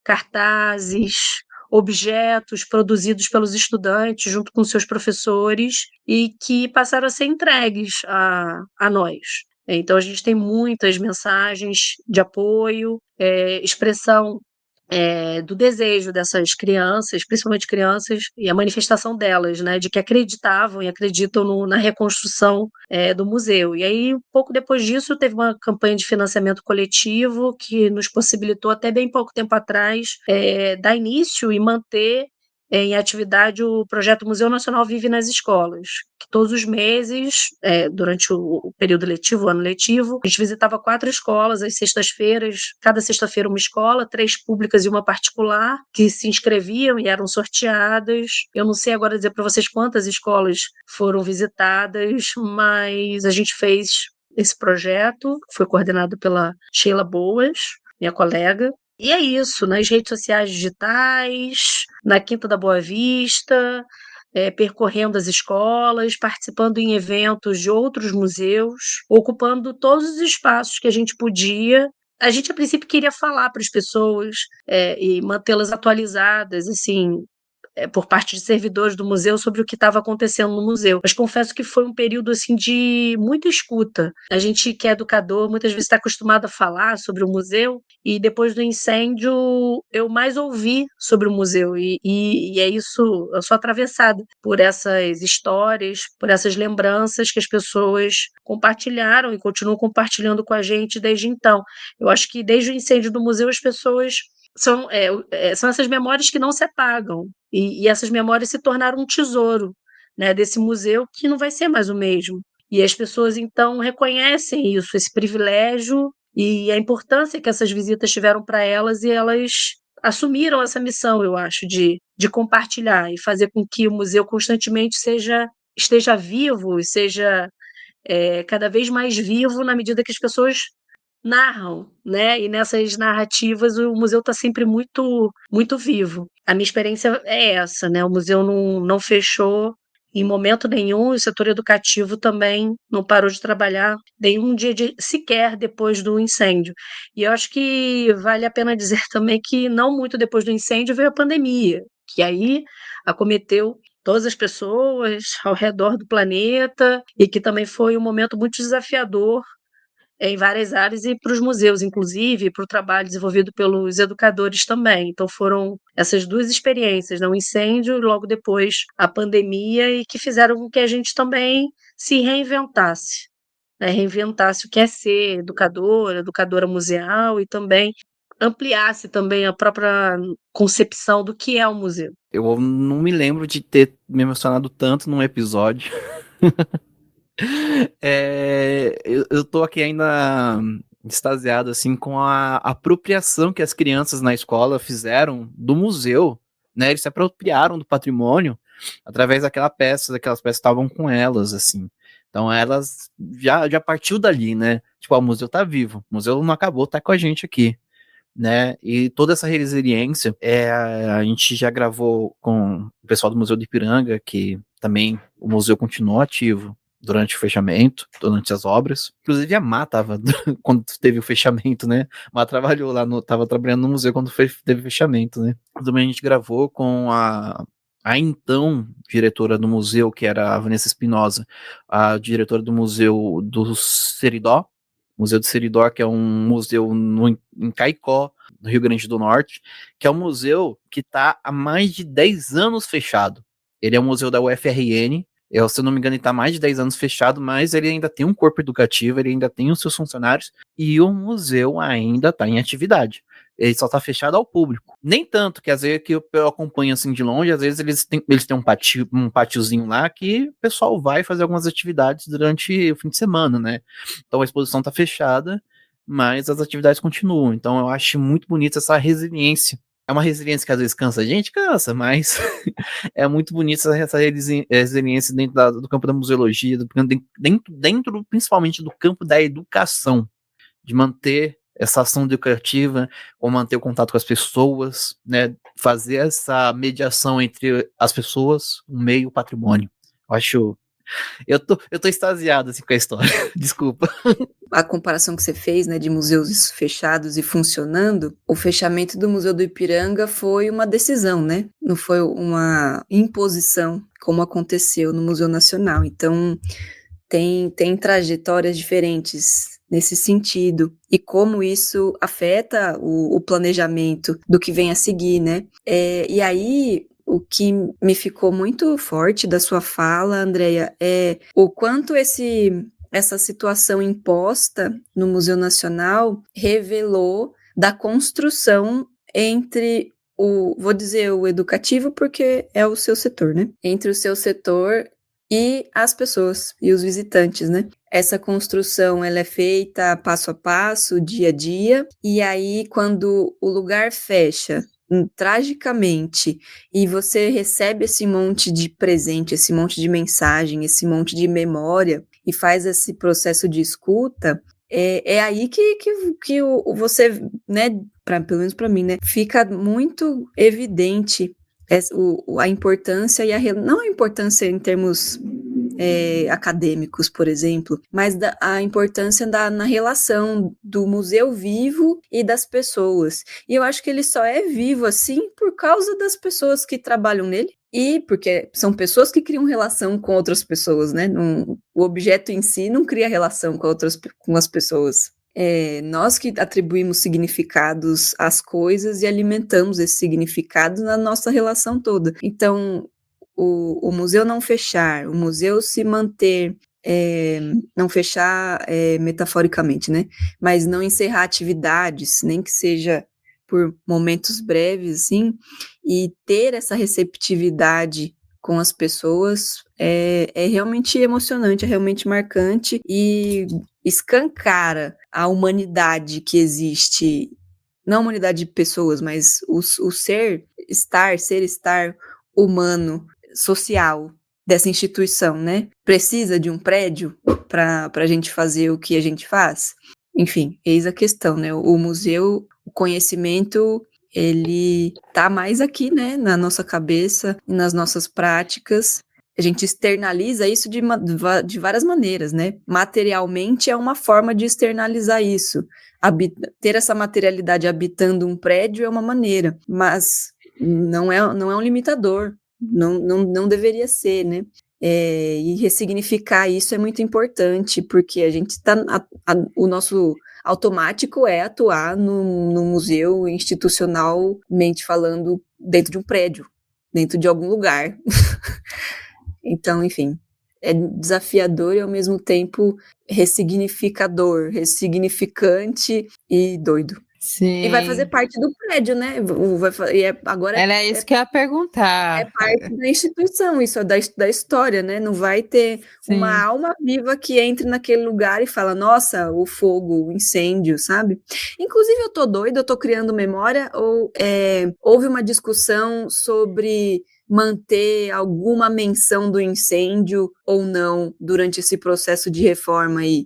cartazes, objetos produzidos pelos estudantes junto com seus professores e que passaram a ser entregues a nós. Então, a gente tem muitas mensagens de apoio, expressão do desejo dessas crianças, principalmente crianças, e a manifestação delas, né, de que acreditavam e acreditam na reconstrução do museu. E aí, um pouco depois disso, teve uma campanha de financiamento coletivo que nos possibilitou, até bem pouco tempo atrás, dar início e manter em atividade o projeto Museu Nacional Vive nas Escolas, que todos os meses, durante o período letivo, o ano letivo, a gente visitava 4 escolas às sextas-feiras, cada sexta-feira uma escola, 3 públicas e uma particular, que se inscreviam e eram sorteadas. Eu não sei agora dizer para vocês quantas escolas foram visitadas, mas a gente fez esse projeto, foi coordenado pela Sheila Boas, minha colega. E é isso, nas redes sociais digitais, na Quinta da Boa Vista, percorrendo as escolas, participando em eventos de outros museus, ocupando todos os espaços que a gente podia. A gente, a princípio, queria falar para as pessoas e mantê-las atualizadas, assim, por parte de servidores do museu sobre o que estava acontecendo no museu. Mas confesso que foi um período assim de muita escuta. A gente que é educador muitas vezes está acostumado a falar sobre o museu e depois do incêndio eu mais ouvi sobre o museu e é isso, eu sou atravessada por essas histórias, por essas lembranças que as pessoas compartilharam e continuam compartilhando com a gente desde então. Eu acho que desde o incêndio do museu as pessoas são essas memórias que não se apagam. E essas memórias se tornaram um tesouro, né, desse museu que não vai ser mais o mesmo. E as pessoas, então, reconhecem isso, esse privilégio e a importância que essas visitas tiveram para elas e elas assumiram essa missão, eu acho, de compartilhar e fazer com que o museu constantemente esteja vivo e seja cada vez mais vivo na medida que as pessoas narram, né? E nessas narrativas o museu está sempre muito, muito vivo. A minha experiência é essa, né? O museu não fechou em momento nenhum, o setor educativo também não parou de trabalhar nenhum dia sequer depois do incêndio. E eu acho que vale a pena dizer também que não muito depois do incêndio veio a pandemia, que aí acometeu todas as pessoas ao redor do planeta e que também foi um momento muito desafiador em várias áreas e para os museus, inclusive, para o trabalho desenvolvido pelos educadores também. Então foram essas 2 experiências, né? O incêndio e logo depois a pandemia, e que fizeram com que a gente também se reinventasse, né? Reinventasse o que é ser educadora museal, e também ampliasse também a própria concepção do que é o museu. Eu não me lembro de ter me emocionado tanto num episódio. Eu tô aqui ainda extasiado assim com a apropriação que as crianças na escola fizeram do museu, né? Eles se apropriaram do patrimônio através daquelas peças estavam com elas, assim. Então elas já partiu dali, né? Tipo, o museu tá vivo, o museu não acabou, tá com a gente aqui, né? E toda essa resiliência, a gente já gravou com o pessoal do Museu de Ipiranga, que também o museu continuou ativo durante o fechamento, durante as obras. Inclusive a Má tava, quando teve o fechamento, né? A Má trabalhou lá, tava trabalhando no museu quando teve o fechamento, né? Também a gente gravou com a então diretora do museu, que era a Vanessa Espinosa, a diretora do museu do Seridó, Museu do Seridó, que é um museu em Caicó, no Rio Grande do Norte, que é um museu que está há mais de 10 anos fechado. Ele é um museu da UFRN, se eu não me engano, ele está há mais de 10 anos fechado, mas ele ainda tem um corpo educativo, ele ainda tem os seus funcionários, e o museu ainda está em atividade. Ele só está fechado ao público. Nem tanto, que às vezes que eu acompanho assim de longe, às vezes eles têm um pátiozinho lá que o pessoal vai fazer algumas atividades durante o fim de semana, né? Então a exposição está fechada, mas as atividades continuam. Então eu acho muito bonita essa resiliência. É uma resiliência que às vezes cansa a gente, cansa, mas é muito bonita essa resiliência dentro do campo da museologia, dentro principalmente do campo da educação, de manter essa ação educativa, ou manter o contato com as pessoas, né, fazer essa mediação entre as pessoas, o meio e o patrimônio. Eu tô extasiado assim, com a história, desculpa. A comparação que você fez, né, de museus fechados e funcionando, o fechamento do Museu do Ipiranga foi uma decisão, né? Não foi uma imposição, como aconteceu no Museu Nacional. Então, tem trajetórias diferentes nesse sentido, e como isso afeta o planejamento do que vem a seguir, né? E aí, o que me ficou muito forte da sua fala, Andréia, é o quanto essa situação imposta no Museu Nacional revelou da construção entre vou dizer o educativo porque é o seu setor, né? Entre o seu setor e as pessoas e os visitantes, né? Essa construção, ela é feita passo a passo, dia a dia, e aí quando o lugar fecha tragicamente, e você recebe esse monte de presente, esse monte de mensagem, esse monte de memória, e faz esse processo de escuta, é aí que você, né, pelo menos para mim, né, fica muito evidente a importância não a importância em termos acadêmicos, por exemplo, mas a importância na relação do museu vivo e das pessoas. E eu acho que ele só é vivo assim por causa das pessoas que trabalham nele e porque são pessoas que criam relação com outras pessoas, né? O objeto em si não cria relação com as pessoas. Nós que atribuímos significados às coisas e alimentamos esse significado na nossa relação toda. Então, o museu não fechar, o museu se manter, não fechar metaforicamente, né? Mas não encerrar atividades, nem que seja por momentos breves, assim, e ter essa receptividade com as pessoas é realmente emocionante, é realmente marcante e escancara a humanidade que existe, não a humanidade de pessoas, mas o ser estar humano, social dessa instituição, né? Precisa de um prédio para a gente fazer o que a gente faz? Enfim, eis a questão, né? O museu, o conhecimento, ele tá mais aqui, né? Na nossa cabeça e nas nossas práticas. A gente externaliza isso de várias maneiras, né? Materialmente é uma forma de externalizar isso. Ter essa materialidade habitando um prédio é uma maneira, mas não é um limitador. Não deveria ser, né? E ressignificar isso é muito importante, porque a gente está. O nosso automático é atuar no museu, institucionalmente falando, dentro de um prédio, dentro de algum lugar. Então, enfim, é desafiador e ao mesmo tempo ressignificador, ressignificante e doido. Sim. E vai fazer parte do prédio, né? Agora era isso que eu ia perguntar. É parte da instituição, isso é da história, né? Não vai ter uma alma viva que entre naquele lugar e fala, nossa, o fogo, o incêndio, sabe? Inclusive, eu tô doida, eu tô criando memória, ou houve uma discussão sobre manter alguma menção do incêndio ou não durante esse processo de reforma aí?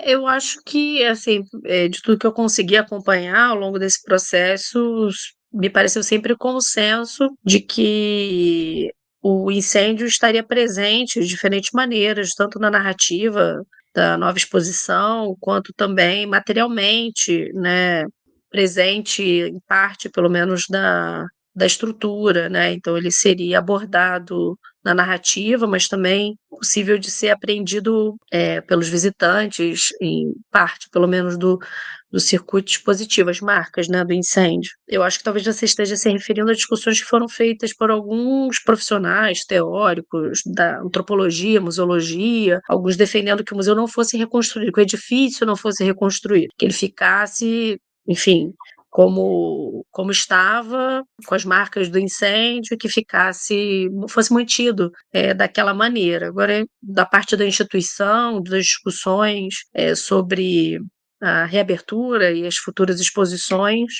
Eu acho que, assim, de tudo que eu consegui acompanhar ao longo desse processo, me pareceu sempre consenso de que o incêndio estaria presente de diferentes maneiras, tanto na narrativa da nova exposição, quanto também materialmente, né, presente em parte, pelo menos, da estrutura, né? Então ele seria abordado na narrativa, mas também possível de ser apreendido pelos visitantes, em parte, pelo menos, do circuito expositivo, as marcas, né, do incêndio. Eu acho que talvez você esteja se referindo a discussões que foram feitas por alguns profissionais teóricos da antropologia, museologia, alguns defendendo que o museu não fosse reconstruído, que o edifício não fosse reconstruído, que ele ficasse, enfim, como estava, com as marcas do incêndio, que fosse mantido daquela maneira. Agora, da parte da instituição, das discussões sobre a reabertura e as futuras exposições,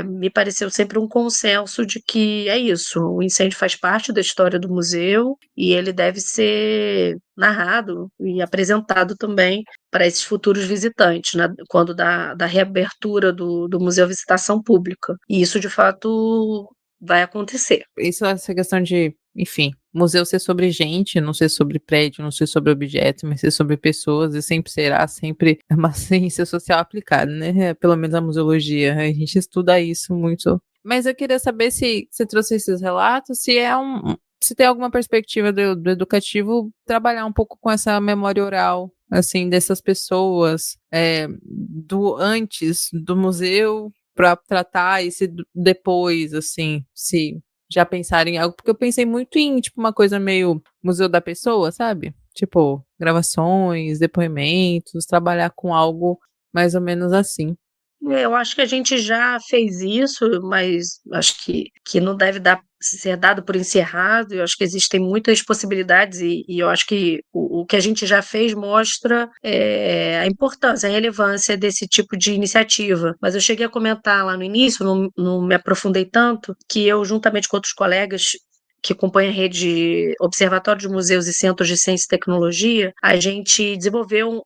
me pareceu sempre um consenso de que é isso, o incêndio faz parte da história do museu e ele deve ser narrado e apresentado também para esses futuros visitantes, né, quando da reabertura do museu à visitação pública. E isso, de fato, vai acontecer. Isso, essa questão de, enfim, museu ser sobre gente, não ser sobre prédio, não ser sobre objetos, mas ser sobre pessoas, e sempre será sempre uma ciência social aplicada, né? Pelo menos a museologia, a gente estuda isso muito. Mas eu queria saber se você trouxe esses relatos, se tem alguma perspectiva do educativo trabalhar um pouco com essa memória oral, assim, dessas pessoas, do antes do museu, para tratar esse depois, assim, se já pensarem em algo, porque eu pensei muito em, tipo, uma coisa meio museu da pessoa, sabe? Tipo, gravações, depoimentos, trabalhar com algo mais ou menos assim. Eu acho que a gente já fez isso, mas acho que não deve ser dado por encerrado. Eu acho que existem muitas possibilidades e eu acho que o que a gente já fez mostra a importância, a relevância desse tipo de iniciativa. Mas eu cheguei a comentar lá no início, não me aprofundei tanto, que eu, juntamente com outros colegas que compõe a rede Observatório de Museus e Centros de Ciência e Tecnologia, a gente desenvolveu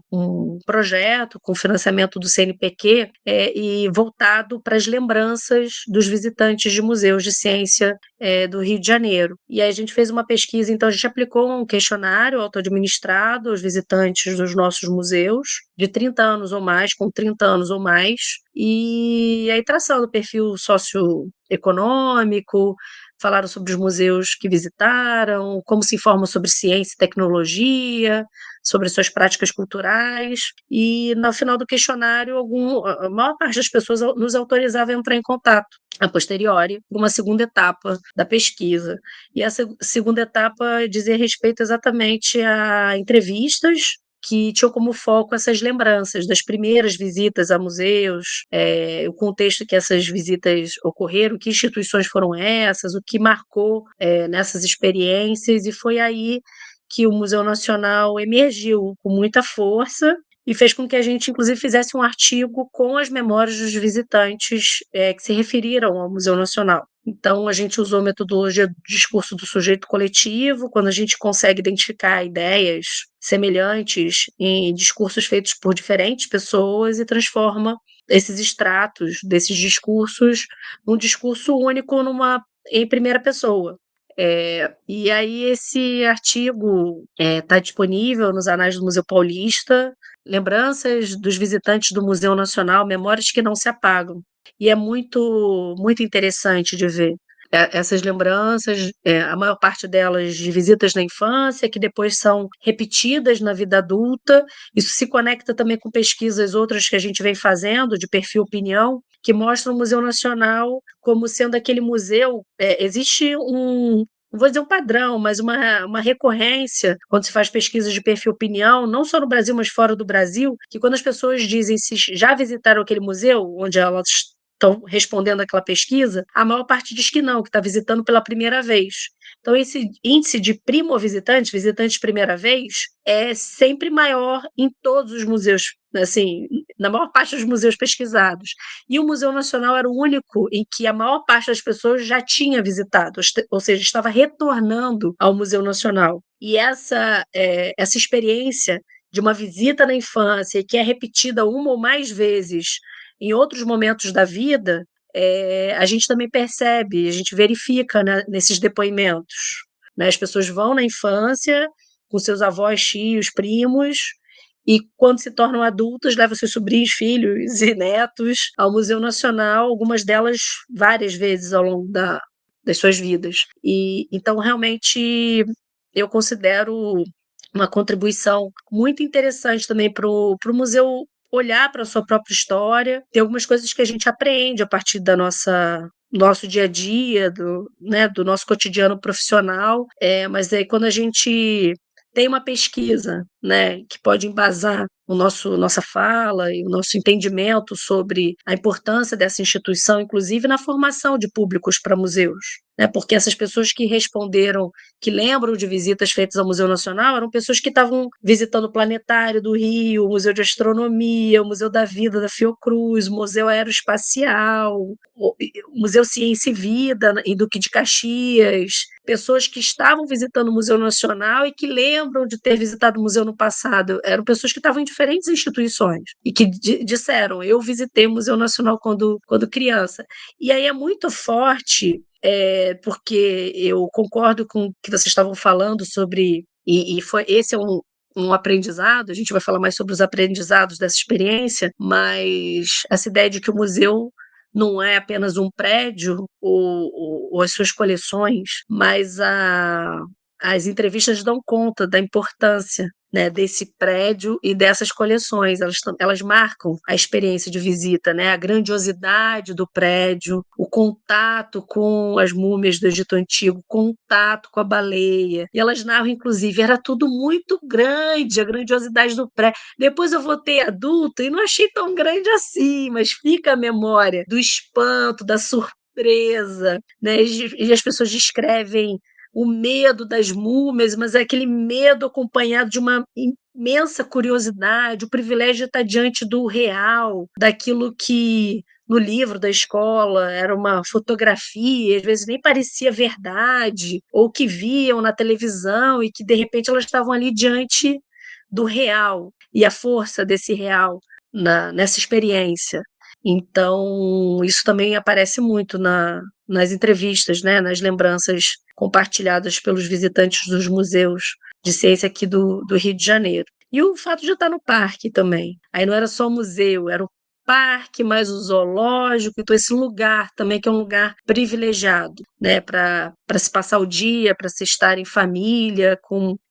um projeto com financiamento do CNPq e voltado para as lembranças dos visitantes de museus de ciência do Rio de Janeiro. E aí a gente fez uma pesquisa, então a gente aplicou um questionário auto-administrado aos visitantes dos nossos museus, de 30 anos ou mais, com 30 anos ou mais, e aí traçando o perfil socioeconômico, falaram sobre os museus que visitaram, como se informam sobre ciência e tecnologia, sobre suas práticas culturais, e no final do questionário, a maior parte das pessoas nos autorizava a entrar em contato, a posteriori, por uma segunda etapa da pesquisa. E essa segunda etapa dizia respeito exatamente a entrevistas que tinham como foco essas lembranças das primeiras visitas a museus, o contexto que essas visitas ocorreram, que instituições foram essas, o que marcou nessas experiências, e foi aí que o Museu Nacional emergiu com muita força e fez com que a gente, inclusive, fizesse um artigo com as memórias dos visitantes que se referiram ao Museu Nacional. Então, a gente usou a metodologia do discurso do sujeito coletivo, quando a gente consegue identificar ideias semelhantes em discursos feitos por diferentes pessoas e transforma esses extratos desses discursos num discurso único em primeira pessoa. E aí esse artigo está disponível nos Anais do Museu Paulista, Lembranças dos Visitantes do Museu Nacional, Memórias que Não Se Apagam. E é muito, muito interessante de ver essas lembranças, a maior parte delas de visitas na infância, que depois são repetidas na vida adulta. Isso se conecta também com pesquisas outras que a gente vem fazendo, de perfil opinião, que mostram o Museu Nacional como sendo aquele museu. Existe não vou dizer um padrão, mas uma recorrência, quando se faz pesquisas de perfil opinião, não só no Brasil, mas fora do Brasil, que quando as pessoas dizem se já visitaram aquele museu, onde elas estão respondendo aquela pesquisa, a maior parte diz que não, que está visitando pela primeira vez. Então, esse índice de primo-visitante, visitante de primeira vez, é sempre maior em todos os museus, assim, na maior parte dos museus pesquisados. E o Museu Nacional era o único em que a maior parte das pessoas já tinha visitado, ou seja, estava retornando ao Museu Nacional. E essa experiência de uma visita na infância, que é repetida uma ou mais vezes em outros momentos da vida, a gente também percebe, a gente verifica, né, nesses depoimentos. Né? As pessoas vão na infância com seus avós, tios, primos, e quando se tornam adultas, levam seus sobrinhos, filhos e netos ao Museu Nacional, algumas delas várias vezes ao longo das suas vidas. E então, realmente, eu considero uma contribuição muito interessante também para o museu olhar para a sua própria história. Tem algumas coisas que a gente aprende a partir da nosso dia a dia, do nosso cotidiano profissional, mas aí quando a gente tem uma pesquisa, né, que pode embasar nossa fala e o nosso entendimento sobre a importância dessa instituição, inclusive na formação de públicos para museus. né? Porque essas pessoas que responderam, que lembram de visitas feitas ao Museu Nacional, eram pessoas que estavam visitando o Planetário do Rio, o Museu de Astronomia, o Museu da Vida da Fiocruz, o Museu Aeroespacial, o Museu Ciência e Vida em Duque de Caxias, pessoas que estavam visitando o Museu Nacional e que lembram de ter visitado o museu no passado. Eram pessoas que estavam em diferentes instituições e que disseram, eu visitei o Museu Nacional quando criança. E aí é muito forte, porque eu concordo com o que vocês estavam falando sobre, esse é um aprendizado, a gente vai falar mais sobre os aprendizados dessa experiência, mas essa ideia de que o museu não é apenas um prédio ou as suas coleções, mas as entrevistas dão conta da importância, né, desse prédio e dessas coleções. Elas marcam a experiência de visita, né, a grandiosidade do prédio, o contato com as múmias do Egito Antigo, o contato com a baleia. E elas narram, inclusive, era tudo muito grande, a grandiosidade do prédio. Depois eu voltei adulta e não achei tão grande assim, mas fica a memória do espanto, da surpresa, né? E as pessoas descrevem o medo das múmias, mas é aquele medo acompanhado de uma imensa curiosidade, o privilégio de estar diante do real, daquilo que no livro da escola era uma fotografia, às vezes nem parecia verdade, ou que viam na televisão e que de repente elas estavam ali diante do real e a força desse real nessa experiência. Então, isso também aparece muito nas entrevistas, né, nas lembranças compartilhadas pelos visitantes dos museus de ciência aqui do Rio de Janeiro. E o fato de estar no parque também. Aí não era só o museu, era o parque, mais o zoológico, então esse lugar também que é um lugar privilegiado, né, para se passar o dia, para se estar em família,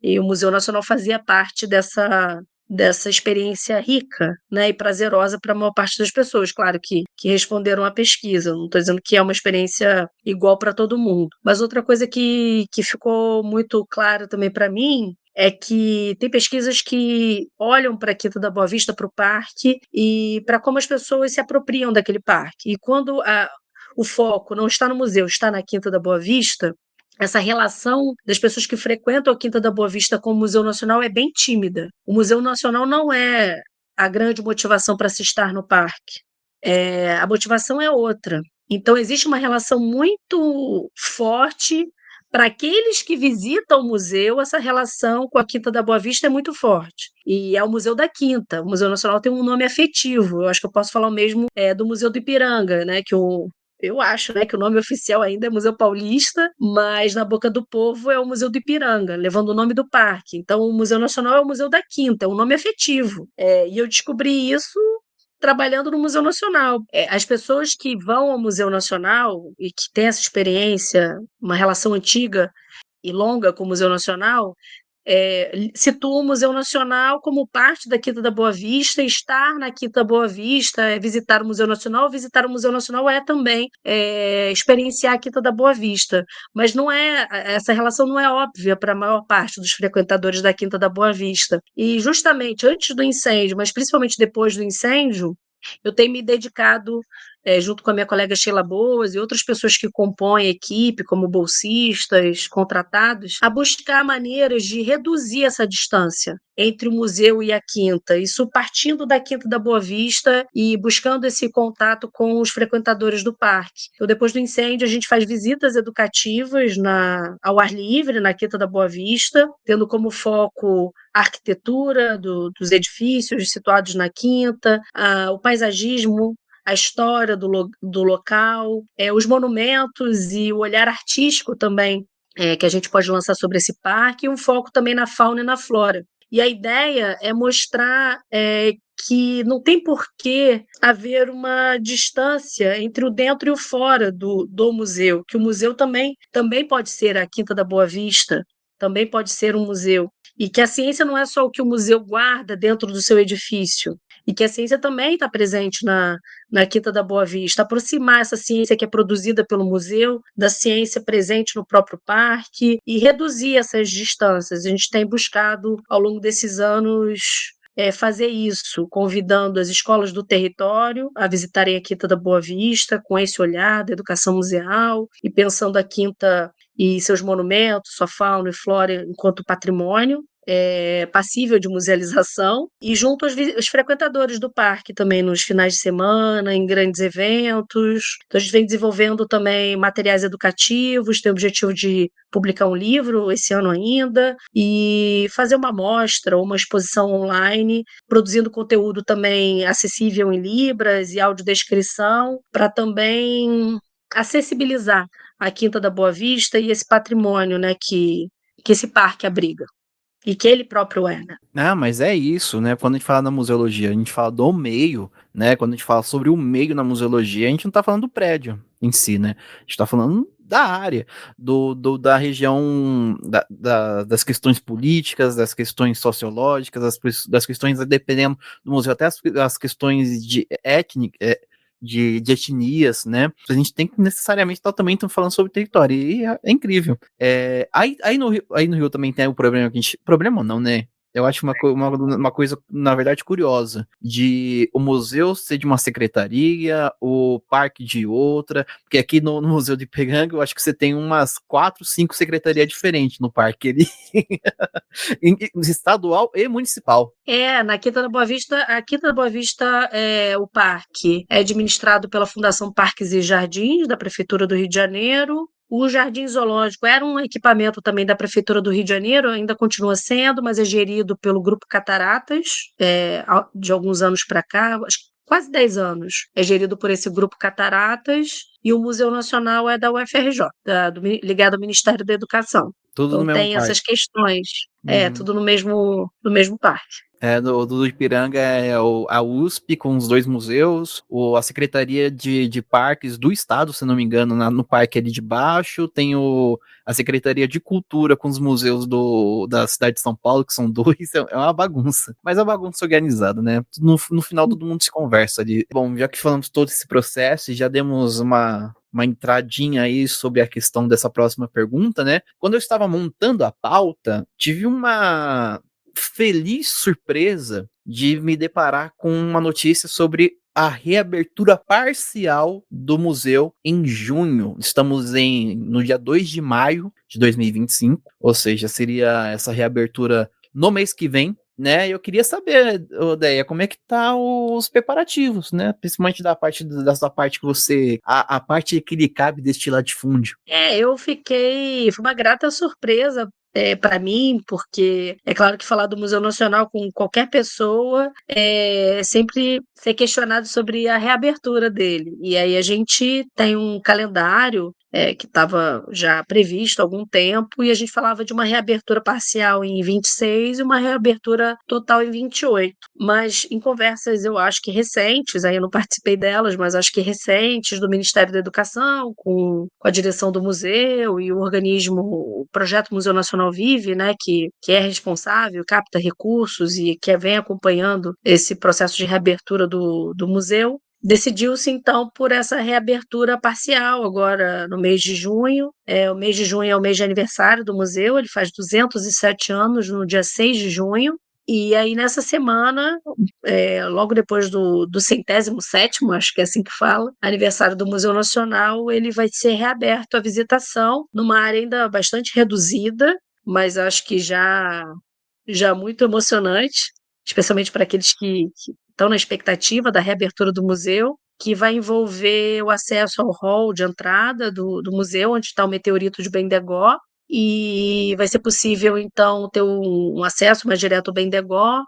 e o Museu Nacional fazia parte dessa experiência rica, né, e prazerosa para a maior parte das pessoas, claro, que responderam à pesquisa. Não estou dizendo que é uma experiência igual para todo mundo. Mas outra coisa que ficou muito clara também para mim é que tem pesquisas que olham para a Quinta da Boa Vista, para o parque, e para como as pessoas se apropriam daquele parque. E quando o foco não está no museu, está na Quinta da Boa Vista, essa relação das pessoas que frequentam a Quinta da Boa Vista com o Museu Nacional é bem tímida. O Museu Nacional não é a grande motivação para se estar no parque. A motivação é outra. Então, existe uma relação muito forte. Para aqueles que visitam o museu, essa relação com a Quinta da Boa Vista é muito forte. E é o Museu da Quinta. O Museu Nacional tem um nome afetivo. Eu acho que eu posso falar o mesmo do Museu do Ipiranga, né, que eu acho, né, que o nome oficial ainda é Museu Paulista, mas na boca do povo é o Museu do Ipiranga, levando o nome do parque. Então, o Museu Nacional é o Museu da Quinta, é um nome afetivo. E eu descobri isso trabalhando no Museu Nacional. As pessoas que vão ao Museu Nacional e que têm essa experiência, uma relação antiga e longa com o Museu Nacional, situa o Museu Nacional como parte da Quinta da Boa Vista. Estar na Quinta da Boa Vista, visitar o Museu Nacional. Visitar o Museu Nacional é também experienciar a Quinta da Boa Vista, mas essa relação não é óbvia para a maior parte dos frequentadores da Quinta da Boa Vista. E justamente antes do incêndio, mas principalmente depois do incêndio, eu tenho me dedicado, junto com a minha colega Sheila Boas e outras pessoas que compõem a equipe, como bolsistas, contratados, a buscar maneiras de reduzir essa distância entre o museu e a Quinta. Isso partindo da Quinta da Boa Vista e buscando esse contato com os frequentadores do parque. Então, depois do incêndio, a gente faz visitas educativas ao ar livre, na Quinta da Boa Vista, tendo como foco a arquitetura dos edifícios situados na Quinta, o paisagismo, a história do local, os monumentos e o olhar artístico também que a gente pode lançar sobre esse parque, e um foco também na fauna e na flora. E a ideia é mostrar que não tem por que haver uma distância entre o dentro e o fora do museu, que o museu também pode ser a Quinta da Boa Vista, também pode ser um museu, e que a ciência não é só o que o museu guarda dentro do seu edifício, e que a ciência também está presente na Quinta da Boa Vista, aproximar essa ciência que é produzida pelo museu da ciência presente no próprio parque e reduzir essas distâncias. A gente tem buscado, ao longo desses anos, fazer isso, convidando as escolas do território a visitarem a Quinta da Boa Vista, com esse olhar da educação museal, e pensando a Quinta e seus monumentos, sua fauna e flora enquanto patrimônio, passível de musealização, e junto aos frequentadores do parque também nos finais de semana, em grandes eventos. Então a gente vem desenvolvendo também materiais educativos, tem o objetivo de publicar um livro esse ano ainda, e fazer uma mostra ou uma exposição online, produzindo conteúdo também acessível em Libras e audiodescrição, para também acessibilizar a Quinta da Boa Vista e esse patrimônio, né, que esse parque abriga. E que ele próprio é, né? Ah, mas é isso, né? Quando a gente fala na museologia, a gente fala do meio, né? Quando a gente fala sobre o meio na museologia, a gente não tá falando do prédio em si, né? A gente tá falando da área, da região, das questões políticas, das questões sociológicas, das questões, dependendo do museu, até as questões de étnica, de etnias, né? A gente tem que necessariamente estar também falando sobre território, e é incrível. Aí no Rio também tem o problema que a gente... Problema não, né? Eu acho uma coisa, na verdade, curiosa, de o museu ser de uma secretaria, o parque de outra, porque aqui no Museu de Ipiranga, eu acho que você tem umas 4, 5 secretarias diferentes no parque, ele estadual e municipal. Na Quinta da Boa Vista, a Quinta da Boa Vista, o parque é administrado pela Fundação Parques e Jardins, da Prefeitura do Rio de Janeiro. O Jardim Zoológico era um equipamento também da Prefeitura do Rio de Janeiro, ainda continua sendo, mas é gerido pelo Grupo Cataratas, de alguns anos para cá, acho que quase 10 anos, é gerido por esse Grupo Cataratas, e o Museu Nacional é da UFRJ, ligado ao Ministério da Educação. Tudo no então mesmo tem parque. essas questões, tudo no mesmo parque. Do Ipiranga é a USP com os 2 museus, a Secretaria de Parques do Estado, se não me engano, no parque ali de baixo, tem a Secretaria de Cultura com os museus da cidade de São Paulo, que são 2, é uma bagunça, mas é uma bagunça organizada, né? No final todo mundo se conversa ali. Bom, já que falamos todo esse processo e já demos uma entradinha aí sobre a questão dessa próxima pergunta, né? Quando eu estava montando a pauta, tive uma feliz surpresa de me deparar com uma notícia sobre a reabertura parcial do museu em junho. Estamos no dia 2 de maio de 2025, ou seja, seria essa reabertura no mês que vem, né? Eu queria saber, Odeia, como é que tá os preparativos, né? Principalmente dessa parte que você... A parte que lhe cabe deste latifúndio. Foi uma grata surpresa para mim, porque é claro que falar do Museu Nacional com qualquer pessoa é sempre ser questionado sobre a reabertura dele. E aí a gente tem um calendário que estava já previsto há algum tempo, e a gente falava de uma reabertura parcial em 26 e uma reabertura total em 28. Mas em conversas, eu acho que recentes, aí eu não participei delas, mas acho que recentes, do Ministério da Educação, com a direção do museu e o organismo, o Projeto Museu Nacional Vive, né, que é responsável, capta recursos e que vem acompanhando esse processo de reabertura do museu, decidiu-se, então, por essa reabertura parcial agora no mês de junho. O mês de junho é o mês de aniversário do museu, ele faz 207 anos no dia 6 de junho. E aí, nessa semana, logo depois do 107º, acho que é assim que fala, aniversário do Museu Nacional, ele vai ser reaberto à visitação, numa área ainda bastante reduzida, mas acho que já muito emocionante, especialmente para aqueles que estão na expectativa da reabertura do museu, que vai envolver o acesso ao hall de entrada do museu, onde está o meteorito de Bendegó, e vai ser possível, então, ter um acesso mais direto ao Bendegó,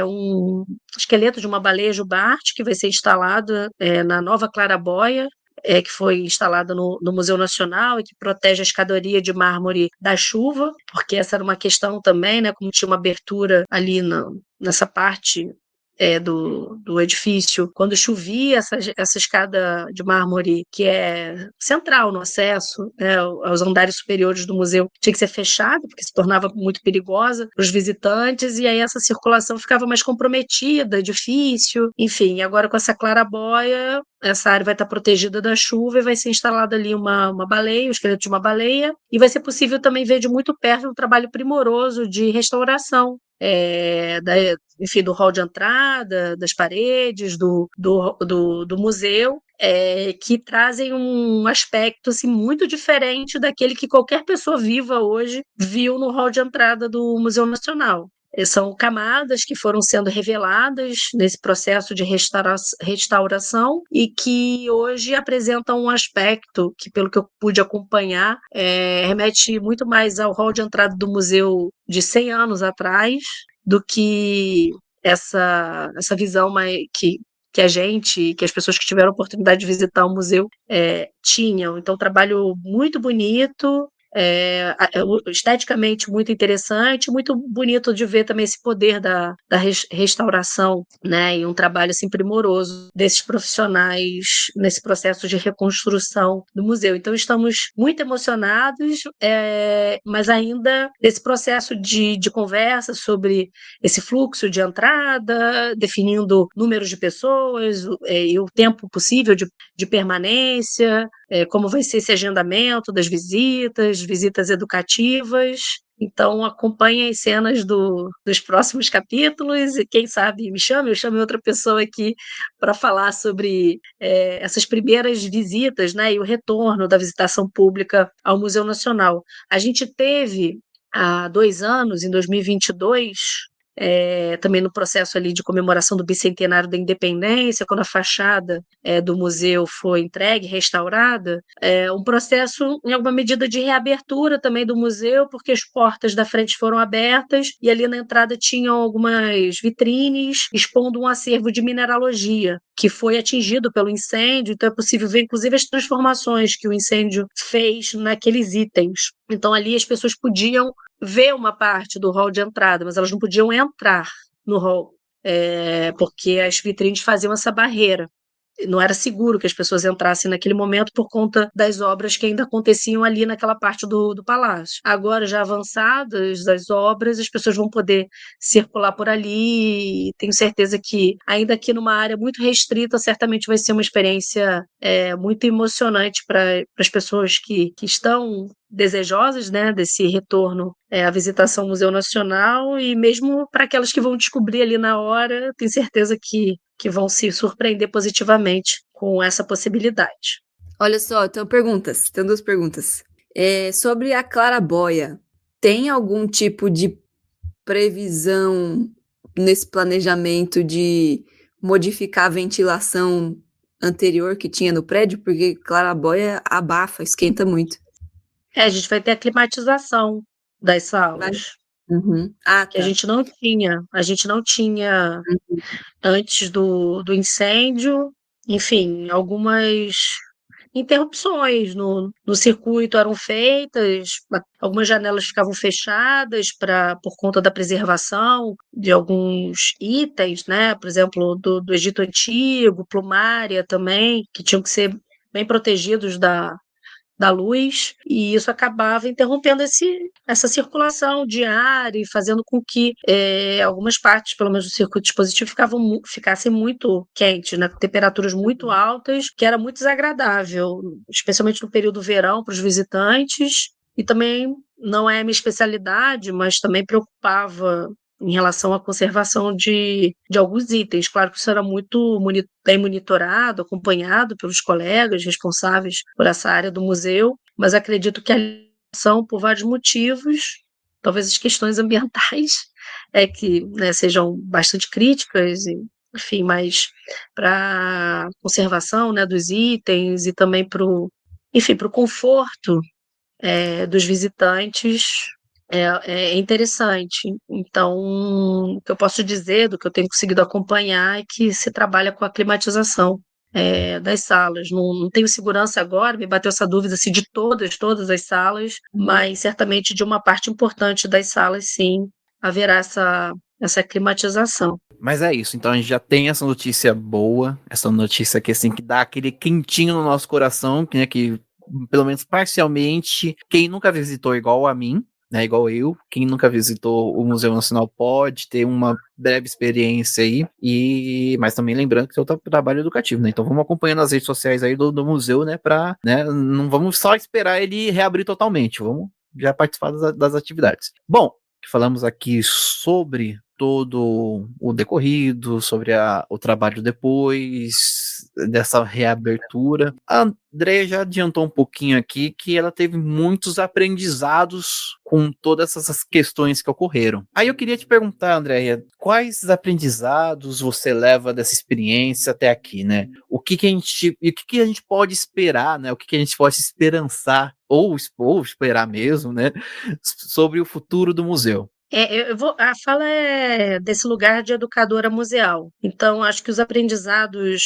um esqueleto de uma baleia jubarte que vai ser instalado na nova clarabóia, que foi instalada no Museu Nacional e que protege a escadaria de mármore da chuva, porque essa era uma questão também, né, como tinha uma abertura ali nessa parte do edifício, quando chovia, essa escada de mármore, que é central no acesso, né, aos andares superiores do museu, tinha que ser fechada, porque se tornava muito perigosa para os visitantes, e aí essa circulação ficava mais comprometida, difícil, enfim. Agora, com essa clarabóia, essa área vai estar protegida da chuva e vai ser instalada ali uma baleia, o esqueleto de uma baleia, e vai ser possível também ver de muito perto um trabalho primoroso de restauração enfim, do hall de entrada, das paredes, do museu, que trazem um aspecto assim, muito diferente daquele que qualquer pessoa viva hoje viu no hall de entrada do Museu Nacional. São camadas que foram sendo reveladas nesse processo de restauração e que hoje apresentam um aspecto que, pelo que eu pude acompanhar, remete muito mais ao hall de entrada do museu de 100 anos atrás do que essa visão que as pessoas que tiveram a oportunidade de visitar o museu tinham. Então, um trabalho muito bonito, esteticamente muito interessante, muito bonito de ver também esse poder da restauração, né, e um trabalho assim, primoroso desses profissionais nesse processo de reconstrução do museu. Então estamos muito emocionados, mas ainda nesse processo de conversa sobre esse fluxo de entrada, definindo números de pessoas e o tempo possível de permanência, como vai ser esse agendamento das visitas educativas. Então, acompanhe as cenas dos próximos capítulos e, quem sabe, eu chame outra pessoa aqui para falar sobre essas primeiras visitas, né, e o retorno da visitação pública ao Museu Nacional. A gente teve, há 2 anos, em 2022, também no processo ali de comemoração do bicentenário da independência, quando a fachada do museu foi entregue, restaurada, um processo, em alguma medida, de reabertura também do museu, porque as portas da frente foram abertas e ali na entrada tinham algumas vitrines expondo um acervo de mineralogia que foi atingido pelo incêndio, então é possível ver, inclusive, as transformações que o incêndio fez naqueles itens. Então, ali as pessoas podiam ver uma parte do hall de entrada, mas elas não podiam entrar no hall, porque as vitrines faziam essa barreira. Não era seguro que as pessoas entrassem naquele momento por conta das obras que ainda aconteciam ali naquela parte do palácio. Agora, já avançadas as obras, as pessoas vão poder circular por ali e tenho certeza que, ainda aqui numa área muito restrita, certamente vai ser uma experiência muito emocionante para as pessoas que estão desejosas, né, desse retorno à visitação ao Museu Nacional e mesmo para aquelas que vão descobrir ali na hora, tenho certeza que vão se surpreender positivamente com essa possibilidade. Olha só, tenho 2 perguntas. Sobre a claraboia, tem algum tipo de previsão nesse planejamento de modificar a ventilação anterior que tinha no prédio? Porque claraboia abafa, esquenta muito. A gente vai ter a climatização das salas. Uhum. Que a gente não tinha. A gente não tinha antes do incêndio. Enfim, algumas interrupções no circuito eram feitas, algumas janelas ficavam fechadas por conta da preservação de alguns itens, né? Por exemplo, do Egito Antigo, plumária também, que tinham que ser bem protegidos da luz, e isso acabava interrompendo essa circulação de ar e fazendo com que algumas partes, pelo menos do circuito dispositivo, ficassem muito quentes, né, com temperaturas muito altas, que era muito desagradável, especialmente no período do verão, para os visitantes, e também não é a minha especialidade, mas também preocupava em relação à conservação de alguns itens. Claro que isso era muito bem monitorado, acompanhado pelos colegas responsáveis por essa área do museu, mas acredito que a lição, por vários motivos, talvez as questões ambientais, que sejam bastante críticas, enfim, mas para a conservação, né, dos itens e também para o conforto dos visitantes, é interessante. Então, o que eu posso dizer, do que eu tenho conseguido acompanhar, é que se trabalha com a climatização das salas. Não tenho segurança agora, me bateu essa dúvida se de todas as salas, mas certamente de uma parte importante das salas, sim, haverá essa climatização. Mas é isso, então a gente já tem essa notícia boa, essa notícia que assim, que dá aquele quentinho no nosso coração, que pelo menos parcialmente, quem nunca visitou igual a mim, né, igual eu, quem nunca visitou o Museu Nacional pode ter uma breve experiência aí, mas também lembrando que tem o trabalho educativo, né, então vamos acompanhando as redes sociais aí do museu, né, não vamos só esperar ele reabrir totalmente, vamos já participar das atividades. Bom, Falamos aqui sobre todo o decorrido, sobre o trabalho depois dessa reabertura. A Andrea já adiantou um pouquinho aqui que ela teve muitos aprendizados com todas essas questões que ocorreram. Aí eu queria te perguntar, Andrea, quais aprendizados você leva dessa experiência até aqui, né? O que a gente pode esperar, né? O que a gente pode esperançar ou esperar mesmo, né? Sobre o futuro do museu. A fala é desse lugar de educadora museal. Então, acho que os aprendizados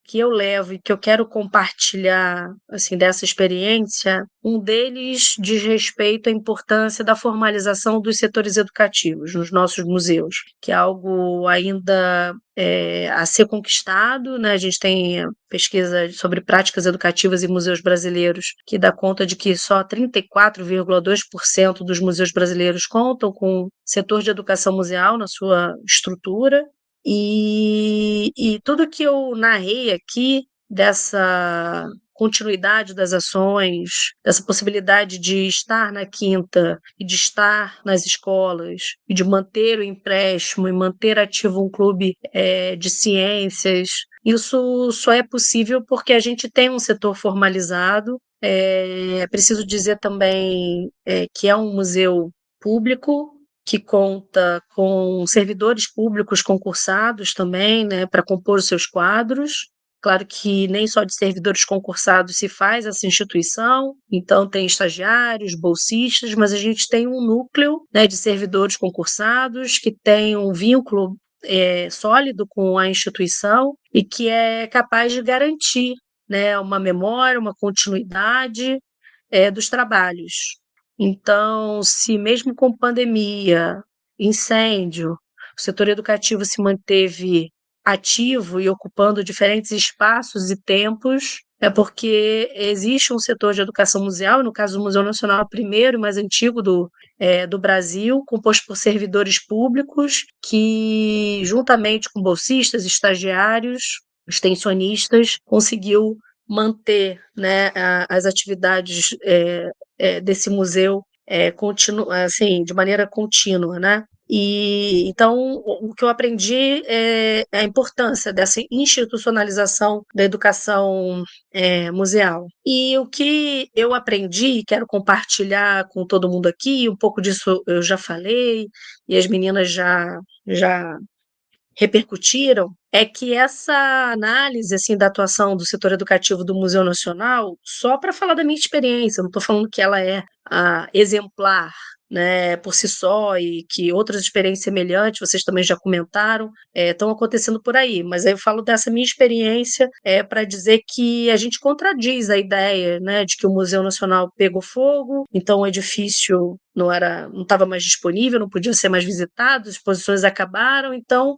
que eu levo e que eu quero compartilhar, assim, dessa experiência, um deles diz respeito à importância da formalização dos setores educativos nos nossos museus, que é algo ainda a ser conquistado, né? A gente tem pesquisa sobre práticas educativas em museus brasileiros que dá conta de que só 34,2% dos museus brasileiros contam com setor de educação museal na sua estrutura. E tudo que eu narrei aqui dessa continuidade das ações, dessa possibilidade de estar na Quinta e de estar nas escolas e de manter o empréstimo e manter ativo um clube de ciências, isso só é possível porque a gente tem um setor formalizado. É preciso dizer também que é um museu público, que conta com servidores públicos concursados também, né, para compor os seus quadros. Claro que nem só de servidores concursados se faz essa instituição, então tem estagiários, bolsistas, mas a gente tem um núcleo, né, de servidores concursados que tem um vínculo sólido com a instituição e que é capaz de garantir, né, uma memória, uma continuidade dos trabalhos. Então, se mesmo com pandemia, incêndio, o setor educativo se manteve ativo e ocupando diferentes espaços e tempos, é porque existe um setor de educação museal, no caso do Museu Nacional, o primeiro e mais antigo do Brasil, composto por servidores públicos que, juntamente com bolsistas, estagiários, extensionistas, conseguiu manter, né, as atividades desse museu assim, de maneira contínua, né? E então o que eu aprendi é a importância dessa institucionalização da educação museal. E o que eu aprendi e quero compartilhar com todo mundo aqui, um pouco disso eu já falei e as meninas já repercutiram, é que essa análise assim da atuação do setor educativo do Museu Nacional, só para falar da minha experiência, não estou falando que ela é exemplar, né, por si só, e que outras experiências semelhantes, vocês também já comentaram, estão acontecendo por aí, mas aí eu falo dessa minha experiência para dizer que a gente contradiz a ideia, né, de que o Museu Nacional pegou fogo, então o edifício não estava mais disponível, não podia ser mais visitado, as exposições acabaram, então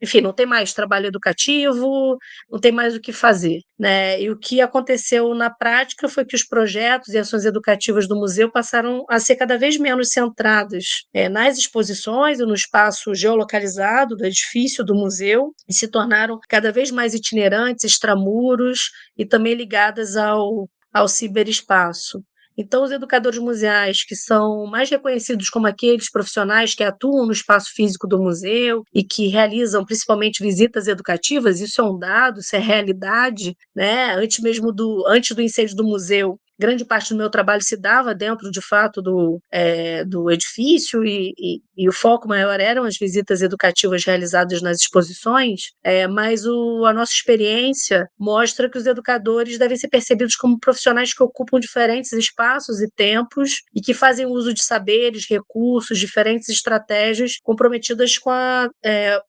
enfim, não tem mais trabalho educativo, não tem mais o que fazer, né? E o que aconteceu na prática foi que os projetos e ações educativas do museu passaram a ser cada vez menos centrados nas exposições e no espaço geolocalizado do edifício do museu e se tornaram cada vez mais itinerantes, extramuros e também ligadas ao ciberespaço. Então, os educadores museais, que são mais reconhecidos como aqueles profissionais que atuam no espaço físico do museu e que realizam principalmente visitas educativas, isso é um dado, isso é realidade, né? Antes do incêndio do museu, grande parte do meu trabalho se dava dentro, de fato, do edifício e o foco maior eram as visitas educativas realizadas nas exposições, mas a nossa experiência mostra que os educadores devem ser percebidos como profissionais que ocupam diferentes espaços e tempos e que fazem uso de saberes, recursos, diferentes estratégias comprometidas com a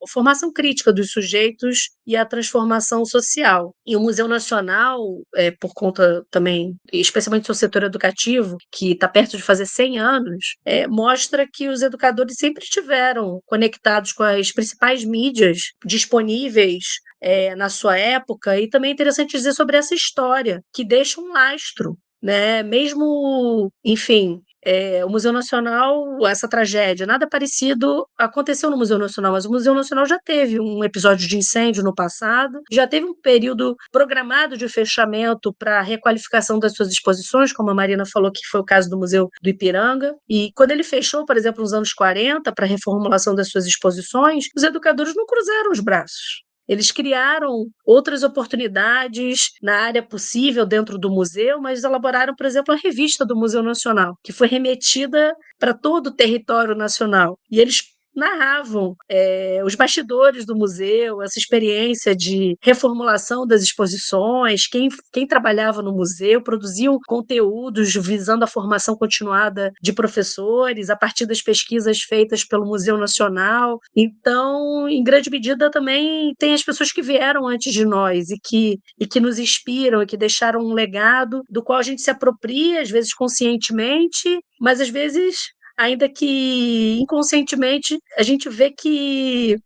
formação crítica dos sujeitos e a transformação social. E o Museu Nacional, por conta também, especialmente do seu setor educativo, que está perto de fazer 100 anos, mostra que os educadores sempre estiveram conectados com as principais mídias disponíveis na sua época, e também é interessante dizer sobre essa história, que deixa um lastro, né? Mesmo, enfim, o Museu Nacional, essa tragédia, nada parecido aconteceu no Museu Nacional, mas o Museu Nacional já teve um episódio de incêndio no passado, já teve um período programado de fechamento para requalificação das suas exposições, como a Marina falou, que foi o caso do Museu do Ipiranga, e quando ele fechou, por exemplo, nos anos 40, para reformulação das suas exposições, os educadores não cruzaram os braços. Eles criaram outras oportunidades na área possível dentro do museu, mas elaboraram, por exemplo, a revista do Museu Nacional, que foi remetida para todo o território nacional. E eles narravam os bastidores do museu, essa experiência de reformulação das exposições, quem trabalhava no museu, produziam conteúdos visando a formação continuada de professores a partir das pesquisas feitas pelo Museu Nacional. Então, em grande medida, também tem as pessoas que vieram antes de nós e que nos inspiram e que deixaram um legado do qual a gente se apropria, às vezes conscientemente, mas às vezes ainda que inconscientemente, a gente vê que